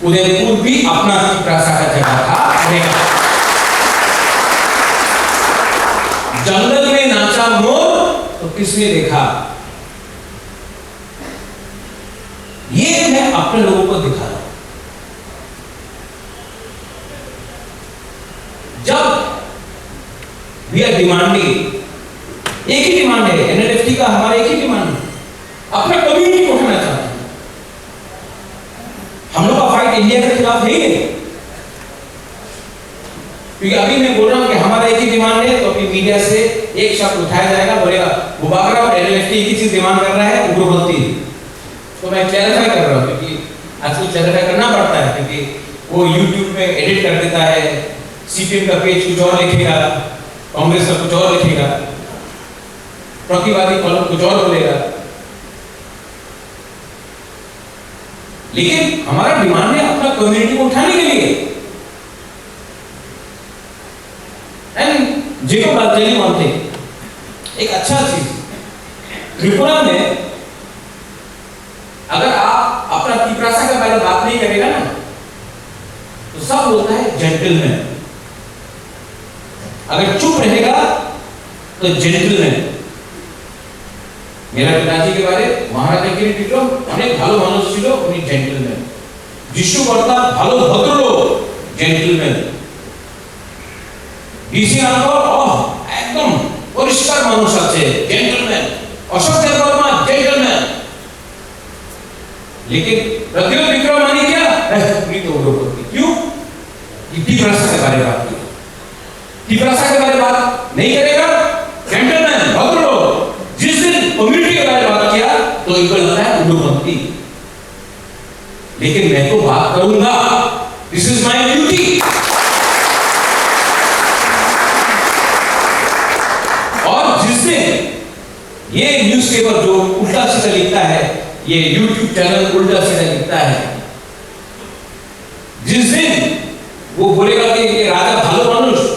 B: उदयपुर भी अपना प्रासा का जगह था। जंगल में नाचा मोर तो किसने देखा? ये मैं अपने लोगों को दिखा रहा हूं। जब वी आर डिमांडिंग, एक ही डिमांड है एनएलएफटी का, हमारा एक ही डिमांड है, अपने कम्युनिटी को उठाना चाहते हैं। हम लोग का फाइट इंडिया के खिलाफ नहीं है, क्योंकि अभी मैं बोल रहा हूं कि हमारा एक ही डिमांड है, तो अभी मीडिया से एक शब्द उठाया जाएगा, बोलेगा बुबागरा और एनएलएफटी एक ही चीज डिमांड कर रहा है, उग्रपंथी। तो मैं क्लैरिफाई कर रहा हूं, क्योंकि आजकल क्लैरिफाई करना पड़ता है, क्योंकि वो यूट्यूब में एडिट कर देता है, सीपीएम का पेज कुछ और लिखेगा, कांग्रेस का कुछ और लिखेगा, प्रतिवादी कॉलम कुछ और बोलेगा। लेकिन हमारा डिमांड है अपना कम्युनिटी को उठाने के लिए। एंड जेको बात टेली वन थिंग, एक अच्छा चीज त्रिपुरा में, अगर आप अपना तिपरासा के बारे में बात नहीं करेगा ना, तो सब बोलता है जेंटलमैन। अगर चुप रहेगा तो जेंटलमैन। मेरा पिताजी के बारे महाराजा के टिकलो अनेक ভালো মানুষ ছিল, উনি জেন্টলম্যান। যিশু কর্তা ভালো ভদ্রলোক, জেন্টলম্যান। ডিসি আনকর একদম পরিষ্কার মানুষ আছে, জেন্টলম্যান। অশোক দেববর্মা জেন্টলম্যান। लेकिन प्रद्युम्न विक्रमानी क्या उन्हीं तो उग्रपंथी। क्यों? तिपरासा के बारे में बात की, तिपरासा के बारे में बात नहीं करेगा, जेंटलमैन भद्रलोक। जिस दिन कम्युनिटी के बारे में बात किया तो इनको लगता है उग्रपंथी। लेकिन मैं तो बात करूंगा, दिस इज माय ड्यूटी। और जिस दिन ये न्यूज़पेपर जो उल्टा सीधा लिखता है, ये यूट्यूब चैनल उल्टा सीधा लिखता है, जिस दिन वो बोलेगा कि ये राजा भालो मनुष्य,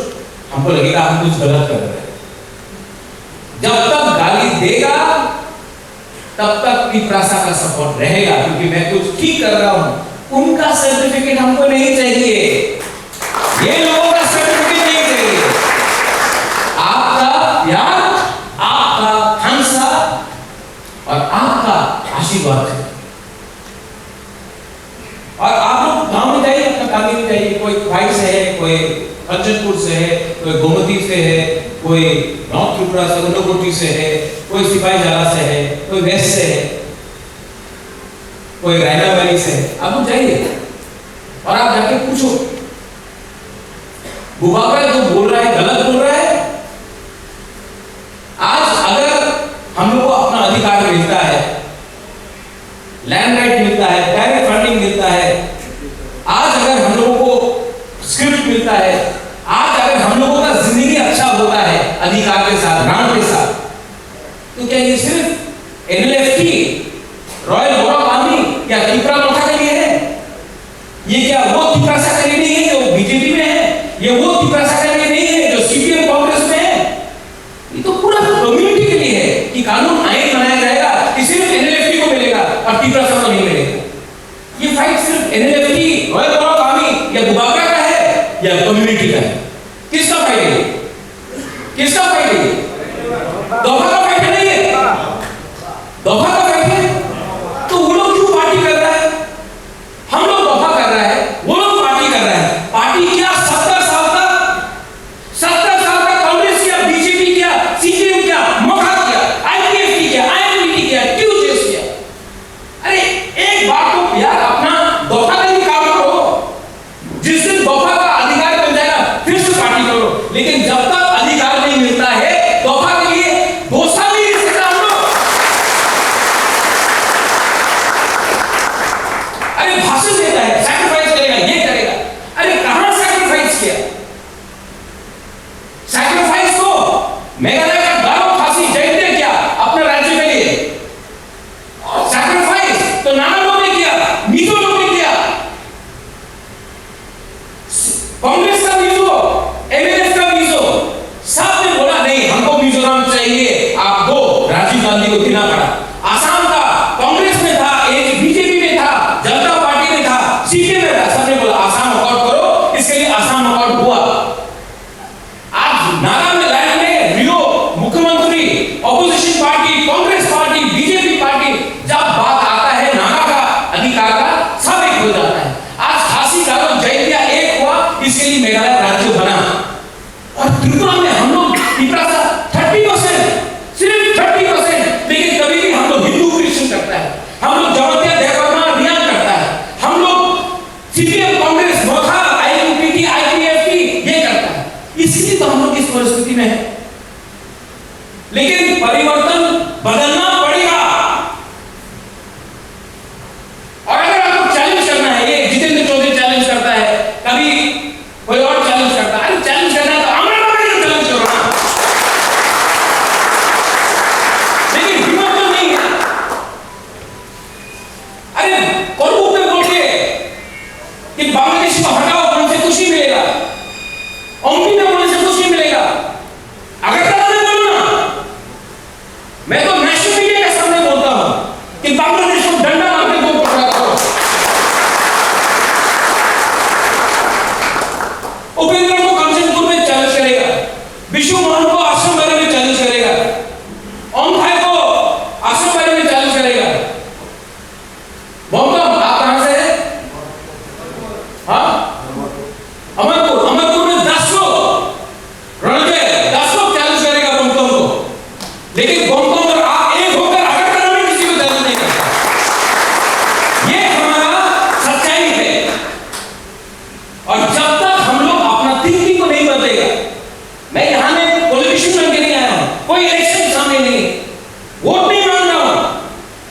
B: हमको लगेगा हम कुछ गलत कर रहे हैं। जब तक गाली देगा तब तक तिपरासा का सपोर्ट रहेगा, क्योंकि मैं कुछ ठीक कर रहा हूं। उनका सर्टिफिकेट हमको नहीं चाहिए, ये लोगों का सर्टिफिकेट नहीं चाहिए। आपका प्यार, आपका हंसा और आपका आशीर्वाद है। और आप लोग गांव में जाइए, अपना काम में जाइए, कोई खाई से है, कोई कंचनपुर से है, कोई गोमती से है, कोई नॉर्थ त्रिपुरा से उन्नकोटी से है, कोई सिपाही जाला से है, कोई वेस्ट से है, कोई रायना वैली से है। आप लोग जाइए और आप जाके पूछो, बुबागरा जो बोल रहा है गलत बोल रहा है। आज अगर हम लोग को अपना अधिकार मिलता है, लैंड राइट मिलता है, डायरेक्ट फंडिंग मिलता है, आज अगर हम लोगों को स्क्रिप्ट मिलता है, आज अगर हम लोगों का जिंदगी अच्छा होता है अधिकार के साथ, ग्रांट के साथ, तो क्या ये सिर्फ एनएलएफटी, रॉयल गौरव आर्मी या त्रिपुरा मोर्चा के लिए है? ये क्या वो तिपरासा के लिए नहीं है जो बीजेपी में है? ये वो तिपरासा के लिए नहीं है जो सीपीएम कांग्रेस में है? ये तो पूरा कम्युनिटी के लिए है कि कानून आइन बनाया जाएगा कि सिर्फ एनएलएफटी को मिलेगा और तिपरासा को नहीं मिलेगा। ये फाइट सिर्फ एनएलएफटी, रॉयल गौरव आर्मी या बुबागरा का है या कम्युनिटी का है? किसका फाइट है? किसका फाइट है? मेघालय का गारो खासी जयंती किया अपने राज्य के लिए, सैक्रिफाइस तो नाना लोग ने किया, मिजो लोग ने किया, कांग्रेस का मिजो, एमएनएफ का मिजो, सब ने बोला नहीं हमको मिजोरम चाहिए, आप दो। राजीव गांधी को देना पड़ा। आसाम का कांग्रेस में था, एक बीजेपी में था, जनता पार्टी में था, सीपीएम में था, सबने बोला आसाम अकॉर्ड करो, इसके लिए आसाम अकॉर्ड हुआ। आज नागालैंड में रियो मुख्यमंत्री, opposition party, Congress party, BJP party, जब बात आता है नागा का अधिकार का, सब एक हो जाता है। आज खासी गारो जयंतिया एक हुआ, इसके लिए मेघालय राज्य बना। और त्रिपुरा में हम लोग 30%, सिर्फ 30%, लेकिन कभी भी हम लोग हिंदू क्रिश्चियन करता है, हम लोग जमातिया देवबर्मा रियान करता है, हम लोग सीपीएम कांग्रेस मोथा आईयूपीटी आईपीएफटी ये करता है। इसलिए तो हम लोग इस परिस्थिति में है। लेकिन परिवर्तन बदलना पड़ेगा। और अगर आपको चैलेंज करना है, ये जितेंद्र चौधरी चैलेंज करता है, कभी कोई और चैलेंज करता है, चैलेंज करना है तो अमृता को चैलेंज करो ना, लेकिन हिम्मत तो नहीं है। अरे कोलू पे बोल के कि बांग्लादेश को हटाओ, हमसे कुछ नहीं मिलेगा, ओमपी में बोलने से कुछ नहीं मिलेगा। अगर तक मैं बोलूं ना, मैं तो नेशनल मीडिया के सामने बोलता हूं कि बांग्लादेश को डंडा मार के दो टुकड़ा करो। उपेंद्र को कंचनपुर में चैलेंज करेगा, विष्णु मोहन को आश्रम बारे में चैलेंज करेगा, ओम भाई को आश्रम बारे में चैलेंज करेगा। बोलता आप कहां से हैं? हाँ, अमरपुर में 10 लोग रणजय 10 लोग चैलेंज करेगा बोमकम को, लेकिन बोमकम और आप एक होकर अगर करने में किसी को चैलेंज नहीं करता। ये हमारा सच्चाई है। और जब तक हम लोग अपना थिंकिंग को नहीं बदलेगा, मैं यहां में पॉलिटिशियन बन के नहीं आया हूं, कोई इलेक्शन सामने नहीं, वोट नहीं मांग रहा हूं,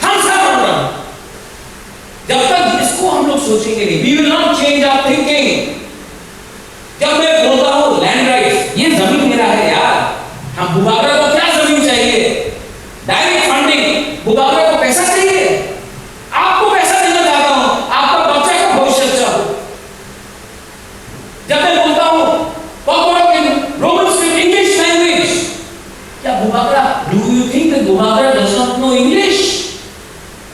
B: खामसा मांग रहा हूं। जब तक इसको हम लोग सोचेंगे नहीं, we will not change our thinking. जब मैं बोलता हूं लैंड राइट्स, ये जमीन मेरा है यार, हम बुबागरा को क्या जमीन चाहिए? डायरेक्ट फंडिंग, बुबागरा को पैसा चाहिए, आपको पैसा देना चाहता हूं, आपका बच्चे का भविष्य अच्छा हो। जब मैं बोलता हूं रोमन स्क्रिप्ट इंग्लिश लैंग्वेज, क्या बुबागरा, डू यू थिंक दैट बुबागरा does not know English?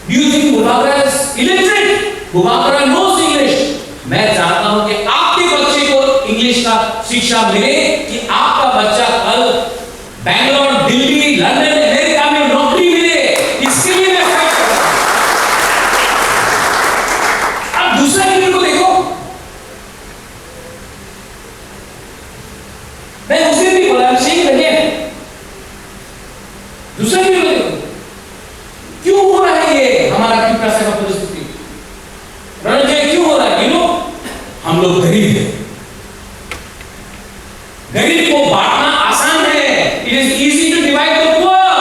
B: Do you think बुबागरा इज इलिटरेट? बुबागरा नोज इंग्लिश। मैं चाहता हूं कि आपके बच्चे को इंग्लिश का शिक्षा मिले, कि आपका बच्चा कल बैंगलोर, दिल्ली, लंदन, अमेरिका में नौकरी मिले। इसके लिए मैं फाइट कर रहा हूं। अब दूसरा लीडर को देखो, मैं उसे भी बोला सही लगे, दूसरा लीडर को देखो, क्यों हो रहा है ये हमारा त्रिपुरा का परिस्थिति? रणजय क्यों हो रहा है? हम लोग गरीब हैं। गरीब को बांटना आसान है, it is easy to divide the poor.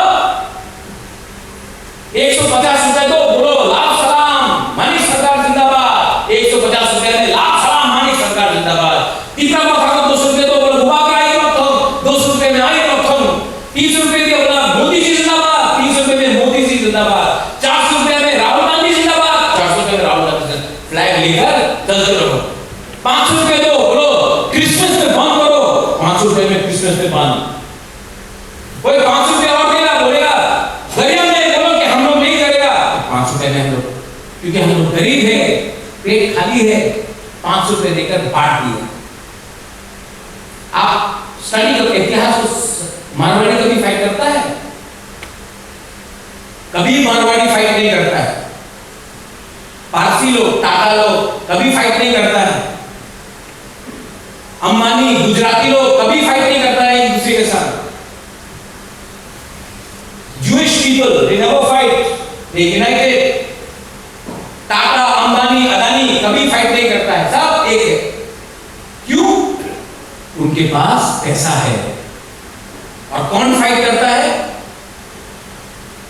B: 150 रुपए दो, बोलो लाभ सलाम मानिक सरकार जिंदाबाद। 150 रुपए में लाभ सलाम मानिक सरकार जिंदाबाद। तीसरा को 200 रुपए दो, बोलो बुबागरा आई रखो, 200 रुपए में आई रखो। 30 रुपए दिया, बोला मोदी जी जिंदाबाद, 30 रुपए में मोदी जी जिंदाबाद। 400 रुपए में राहुल गांधी जिंदाबाद, 400 रुपए में राहुल गांधी जिंदाबाद। फ्लैग लेकर चलते रहो। 500 रुपए दो, बोलो क्रिसमस में बंद करो, 500 रुपए में क्रिसमस में बंद। कोई 500 रुपए और देगा, बोलेगा गरीब में बोलो कि हम लोग नहीं करेगा, 500 रुपए में हम लोग, क्योंकि हम लोग गरीब है, पेट खाली है, 500 रुपए देकर बांट दिया। आप स्टडी करो, इतिहास को मारवाड़ी कभी फाइट करता है? कभी मारवाड़ी फाइट नहीं करता है। पारसी लोग, टाटा लोग कभी फाइट नहीं करता है। अंबानी, गुजराती लोग कभी फाइट नहीं करता है एक दूसरे के साथ। Jewish people, they never fight, they united. Tata, Ambani, Adani कभी फाइट नहीं करता है, सब एक है। क्यों? उनके पास पैसा है। और कौन फाइट करता है?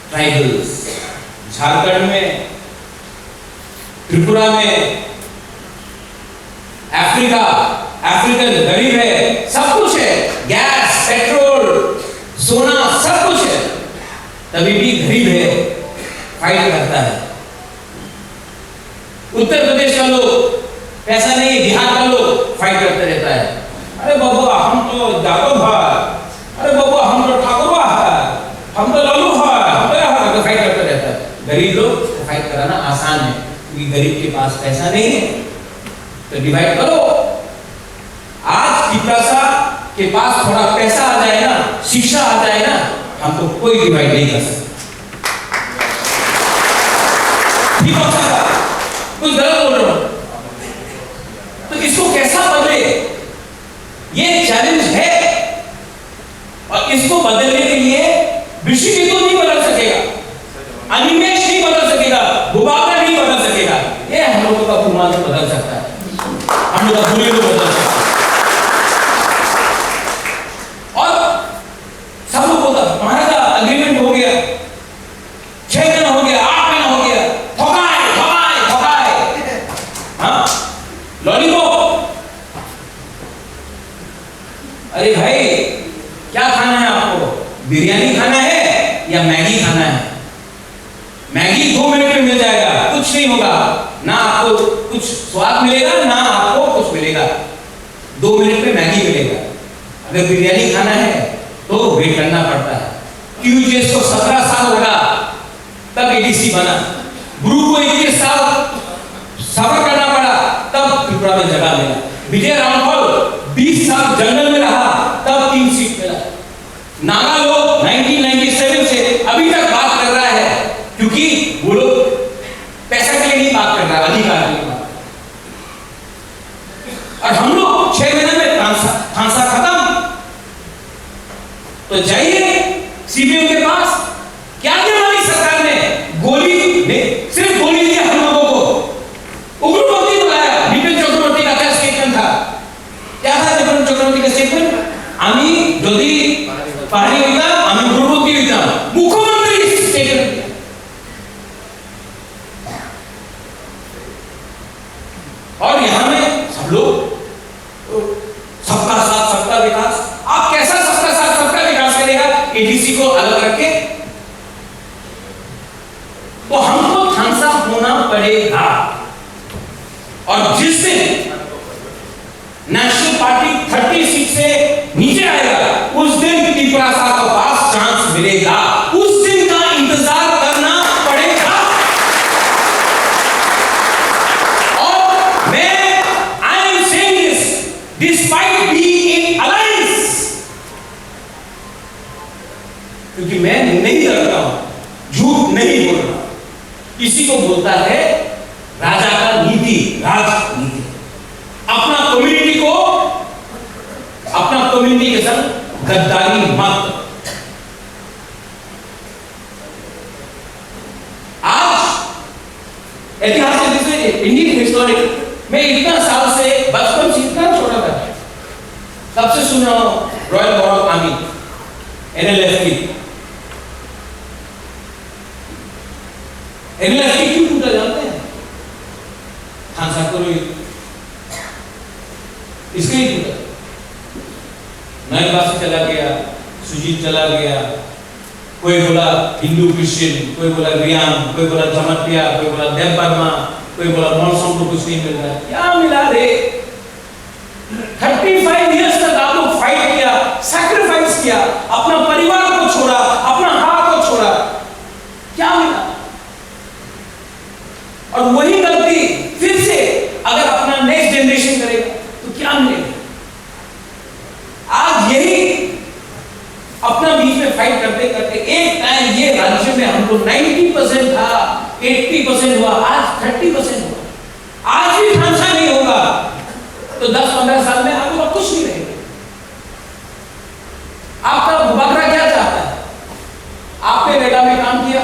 B: ट्राइबल्स। झारखंड में, त्रिपुरा में, अफ्रीकन गरीब है, सब कुछ है, गैस, पेट्रोल, सोना सब कुछ है, तभी भी गरीब है, फाइट करता है। उत्तर प्रदेश का लोग पैसा नहीं, बिहार का लोग फाइट करते रहता है। अरे बाबा हम तो जादव है, अरे बाबा हम तो ठाकुरवा है, हम तो लालू है, हम तो फाइट करते रहता है। गरीब लोग को फाइट कराना आसान है, क्योंकि गरीब के पास पैसा नहीं है, तो डिवाइड करो। आज पिपरासा के पास थोड़ा पैसा आ जाए ना, शिक्षा आ जाए ना, हमको कोई डिवाइड नहीं कर सकता। कुछ गलत बोल रहा हूं तो इसको कैसा बदले, ये चैलेंज है। और इसको बदलने के लिए ऋषि तो नहीं बदल सकेगा, अनिमेश नहीं बदल सकेगा, गुबाका नहीं बदल सकेगा, ये हम लोगों का फुमान बदल सकता है, हम लोग का बुरे को बदल सकता है। और सब लोग बोलता हमारा अग्रीमेंट हो गया, 6 महीना हो गया, 8 महीना हो गया, ठोकाए ठोकाए ठोकाए, हाँ लॉलीपॉप। अरे भाई क्या खाना है आपको, बिरयानी खाना है या मैगी खाना है? मैगी 2 मिनट में मिल जाएगा, कुछ नहीं होगा, ना आपको कुछ स्वाद मिलेगा ना आपको कुछ मिलेगा, 2 मिनट में मैगी मिलेगा। अगर बिरयानी खाना है तो वेट करना पड़ता है। क्यूजेस को 17 साल लगा तब एडीसी बना, गुरु को 21 साल सफर करना पड़ा तब त्रिपुरा में जगह मिला, विजय रामफल 20 साल जंगल में रहा तब 3 सीट मिला। नागा लोग 1997 से अभी तक बात कर रहा है, क्योंकि वो लोग पैसा के लिए नहीं बात कर रहा, अधिकार के लिए बात। और हम लोग 6 महीने में खांसा खत्म। तो जाइए सीबीएम के पास, क्या किया हमारी सरकार ने, गोली में सिर्फ गोली दिया हम लोगों को, उग्रपंथी बुलाया। बिपिन चक्रवर्ती का क्या स्टेटमेंट था, क्या था बिपिन चक्रवर्ती का स्टेटमेंट? আমি যদি পাহাড়ি হইতাম, আমি উগ্রপন্থী হইতাম, মুখ্যমন্ত্রী স্টেটমেন্ट दिया। और यहां में सब लोग सबका साथ सबका विकास, आप कैसा सबका साथ सबका विकास करेगा एडीसी को अलग रखे? तो हमको खांसा होना पड़ेगा। और जिस दिन नेशनल पार्टी 30 सीट से नीचे आएगा, उस दिन त्रिपुरा को पास चांस मिलेगा, उस दिन का इंतजार करना पड़ेगा। और मैं I am saying this despite being in alliance, क्योंकि मैं नहीं डरता हूं, झूठ नहीं बोल रहा। इसी को बोलता है राजा का नीति, राजनीति। अपना कम्युनिटी के संग गद्दारी मत। आज ऐतिहासिक इंडियन हिस्टोरिक मैं इतना साल से बचपन से इतना छोटा था, तब से सुन रहा हूं royal border army NLFT. NLFT क्यों टूटा जानते हैं? खानसा को इसके ही टूटा। नयनबासी चला गया, सुजीत चला गया, कोई बोला हिंदू क्रिश्चियन, कोई बोला रियाम, कोई बोला जमटिया, कोई बोला देव वर्मा, कोई बोला मौसम को कुछ नहीं मिल रहा। क्या मिला रे? 35 इयर्स तक आप लोग फाइट किया, सैक्रिफाइस किया, अपना परिवार को छोड़ा, अपना हाथ को छोड़ा, क्या मिला? और वही गलती फिर से अगर अपना नेक्स्ट जनरेशन करेगा तो क्या मिलेगा? आज यही अपना बीच में फाइट करते करते एक टाइम ये राज्य में हमको 90% था, 80% हुआ, आज 30% हुआ। आज भी खांसा नहीं होगा तो 10-15 साल में आपको कुछ नहीं रहेगा। आपका बकरा क्या चाहता है? आपने रेगा में काम किया,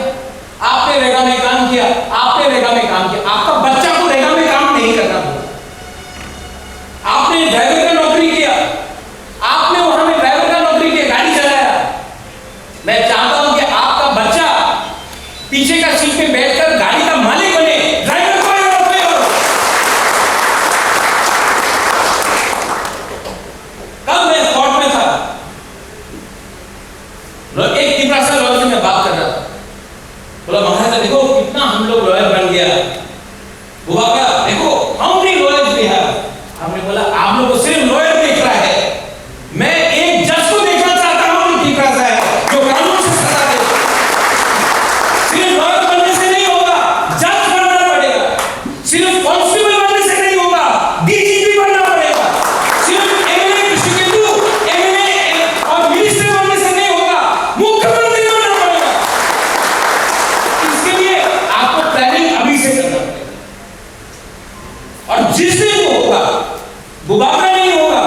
B: आपने रेगा में काम किया, आपने रेगा में काम किया, आपका बच्चा को रेगा में काम नहीं करना होगा। आपने ड्राइवर का नौकरी किया, आपने वहां में ड्राइवर का नौकरी किया, गाड़ी चलाया। मैं चाहता हूं कि आपका बच्चा पीछे का सीट पे बैठकर गाड़ी का मालिक बने, ड्राइवर कोई और। कल मैं कोर्ट में था, एक तिपरासा लॉयर से मैं बात कर रहा था, बोला महाराज देखो कितना हम लोग लॉयर बन गया, बुआ का देखो how many lawyers we have. हमने बोला आप लोग को सिर्फ लॉयर देख रहा है, मैं एक जज को देखना चाहता हूं जो तिपरासा है, जो कानून से सजा दे। सिर्फ लॉयर बनने से नहीं होगा, जज बनना पड़ेगा। सिर्फ कांस्टेबल बनने से नहीं होगा, डीजीपी बनना पड़ेगा। सिर्फ एमएलए कृष्णकेतु एमएलए और मिनिस्टर बनने से नहीं होगा, मुख्यमंत्री बनना पड़ेगा। इसके लिए आपको प्लानिंग अभी से करना पड़ेगा। और जिस दिन वो होगा, बुबाका नहीं होगा,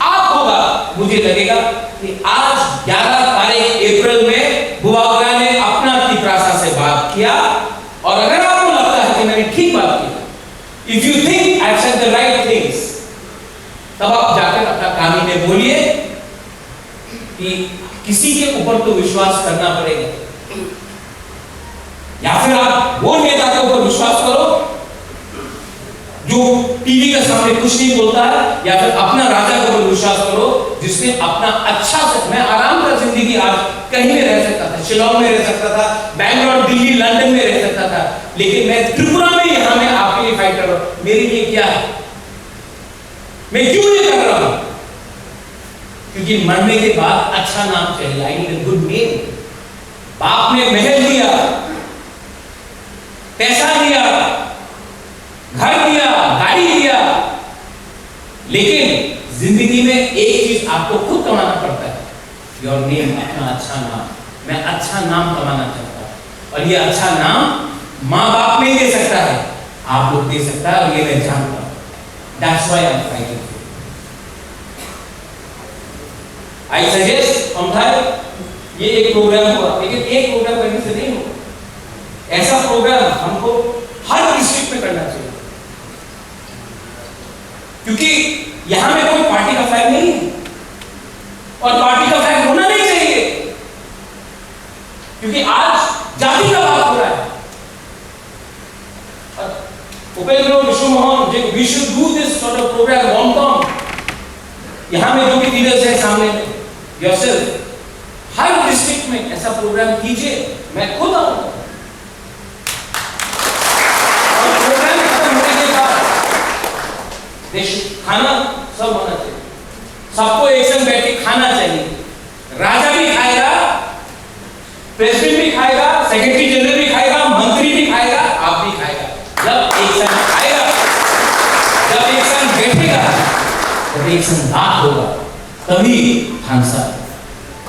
B: आप होगा, मुझे लगेगा कि आज 11 तारीख अप्रैल में बुबाका ने अपना तिपरासा से बात किया। और अगर आपको लगता है कि मैंने ठीक बात की, if you think I said the right things, तब आप जाकर अपना कानून में बोलिए कि किसी के ऊपर तो विश्वास करना पड़ेगा, या फिर आप वो नेता के ऊपर विश्वास करो जो टीवी के सामने कुछ नहीं बोलता है, या फिर अपना राजा के ऊपर विश्वास करो जिसने अपना अच्छा से, मैं आराम का जिंदगी आज कहीं में रह सकता था, शिलोंग में रह सकता था, बैंगलोर, दिल्ली, लंदन में रह सकता था, लेकिन मैं त्रिपुरा में यहां मैं आपके लिए फाइट कर रहा हूं। मेरे लिए क्या है, मैं क्यों ये कर रहा हूं? क्योंकि मरने के बाद अच्छा नाम चाहिए, I need a good name. बाप ने महल दिया, पैसा दिया, घर दिया, गाड़ी दिया, लेकिन जिंदगी में एक चीज आपको खुद कमाना पड़ता है, योर नेम, अपना अच्छा नाम। मैं अच्छा नाम कमाना चाहता हूं, और ये अच्छा नाम माँ बाप नहीं दे सकता है, आप लोग दे सकता है, और ये मैं जानता हूं। That's why I'm fighting for you. I suggest ये एक प्रोग्राम हुआ, लेकिन एक प्रोग्राम करने से नहीं होगा। ऐसा प्रोग्राम हमको हर डिस्ट्रिक्ट में करना चाहिए, क्योंकि यहां में कोई पार्टी का फ्लैग नहीं है, और पार्टी का फ्लैग होना नहीं चाहिए, क्योंकि आज जाति का बात हो रहा है। Upendra Vishwa Mohan, we should do this sort of programme long term. यहां में जो भी लीडर्स हैं सामने में, योरसेल्फ, हर डिस्ट्रिक्ट में ऐसा प्रोग्राम कीजिए, मैं खुद आऊंगा। और प्रोग्राम खत्म होने के बाद खाना सब होना चाहिए, सबको एक संग बैठ के खाना चाहिए। राजा भी खाएगा, प्रेसिडेंट भी खाएगा, सेक्रेटरी जनरल भी खाएगा, मंत्री भी खाएगा, आप भी खाएगा। जब एक संग खाएगा, जब एक संग बैठेगा, जब एक संग बात होगा, तभी खानसा।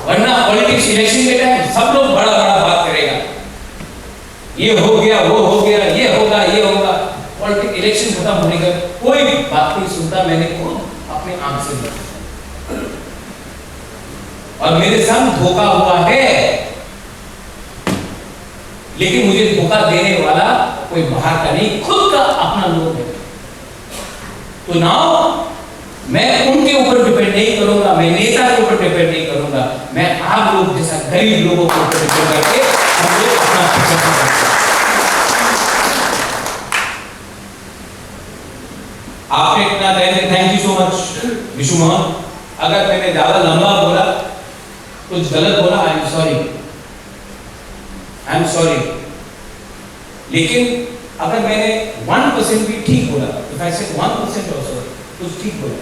B: वरना पॉलिटिक्स इलेक्शन के टाइम सब लोग बड़ा बड़ा बात करेगा, ये हो गया, वो हो गया, ये होगा, ये होगा। पॉलिटिक्स इलेक्शन खत्म होने का कोई बात नहीं सुनता, मैंने खुद अपने आंख से देखा, और मेरे संग धोखा हुआ है, लेकिन मुझे धोखा देने वाला कोई बाहर का नहीं, खुद का अपना लोग है। तो नाउ मैं उनके ऊपर डिपेंड नहीं करूंगा, मैं नेता के ऊपर डिपेंड नहीं करूंगा, मैं आप लोग जैसा गरीब लोगों के ऊपर डिपेंड करके हम लोग अपना प्रचार करते हैं। आपने इतना thank you so much Vishu Mohan. अगर मैंने ज्यादा लंबा बोला, कुछ गलत बोला, आई एम सॉरी, लेकिन अगर मैंने 1% भी ठीक बोला, इफ आई सेड 1% आल्सो कुछ ठीक बोला,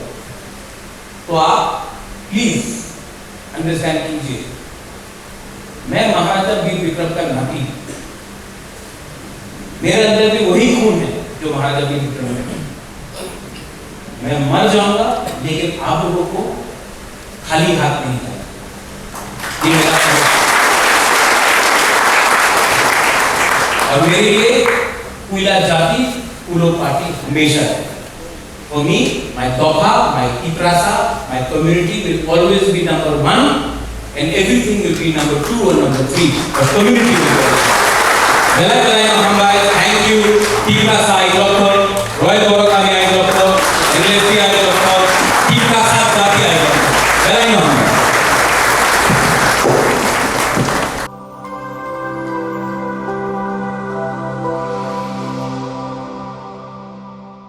B: तो आप प्लीज अंडरस्टैंड कीजिए, मैं महाराजा वीर विक्रम का नाती, मेरे अंदर भी वही खून है जो महाराजा वीर विक्रम में। मैं मर जाऊंगा, लेकिन आप लोगों को खाली हाथ नहीं जाना, ये मेरा और मेरे लिए कुला जाति, कुलो पार्टी हमेशा है। For me, my Doha, my Tiprasa, my community will always be number 1, and everything will be number 2 or number 3. The community will be. Thank you, Tiprasa.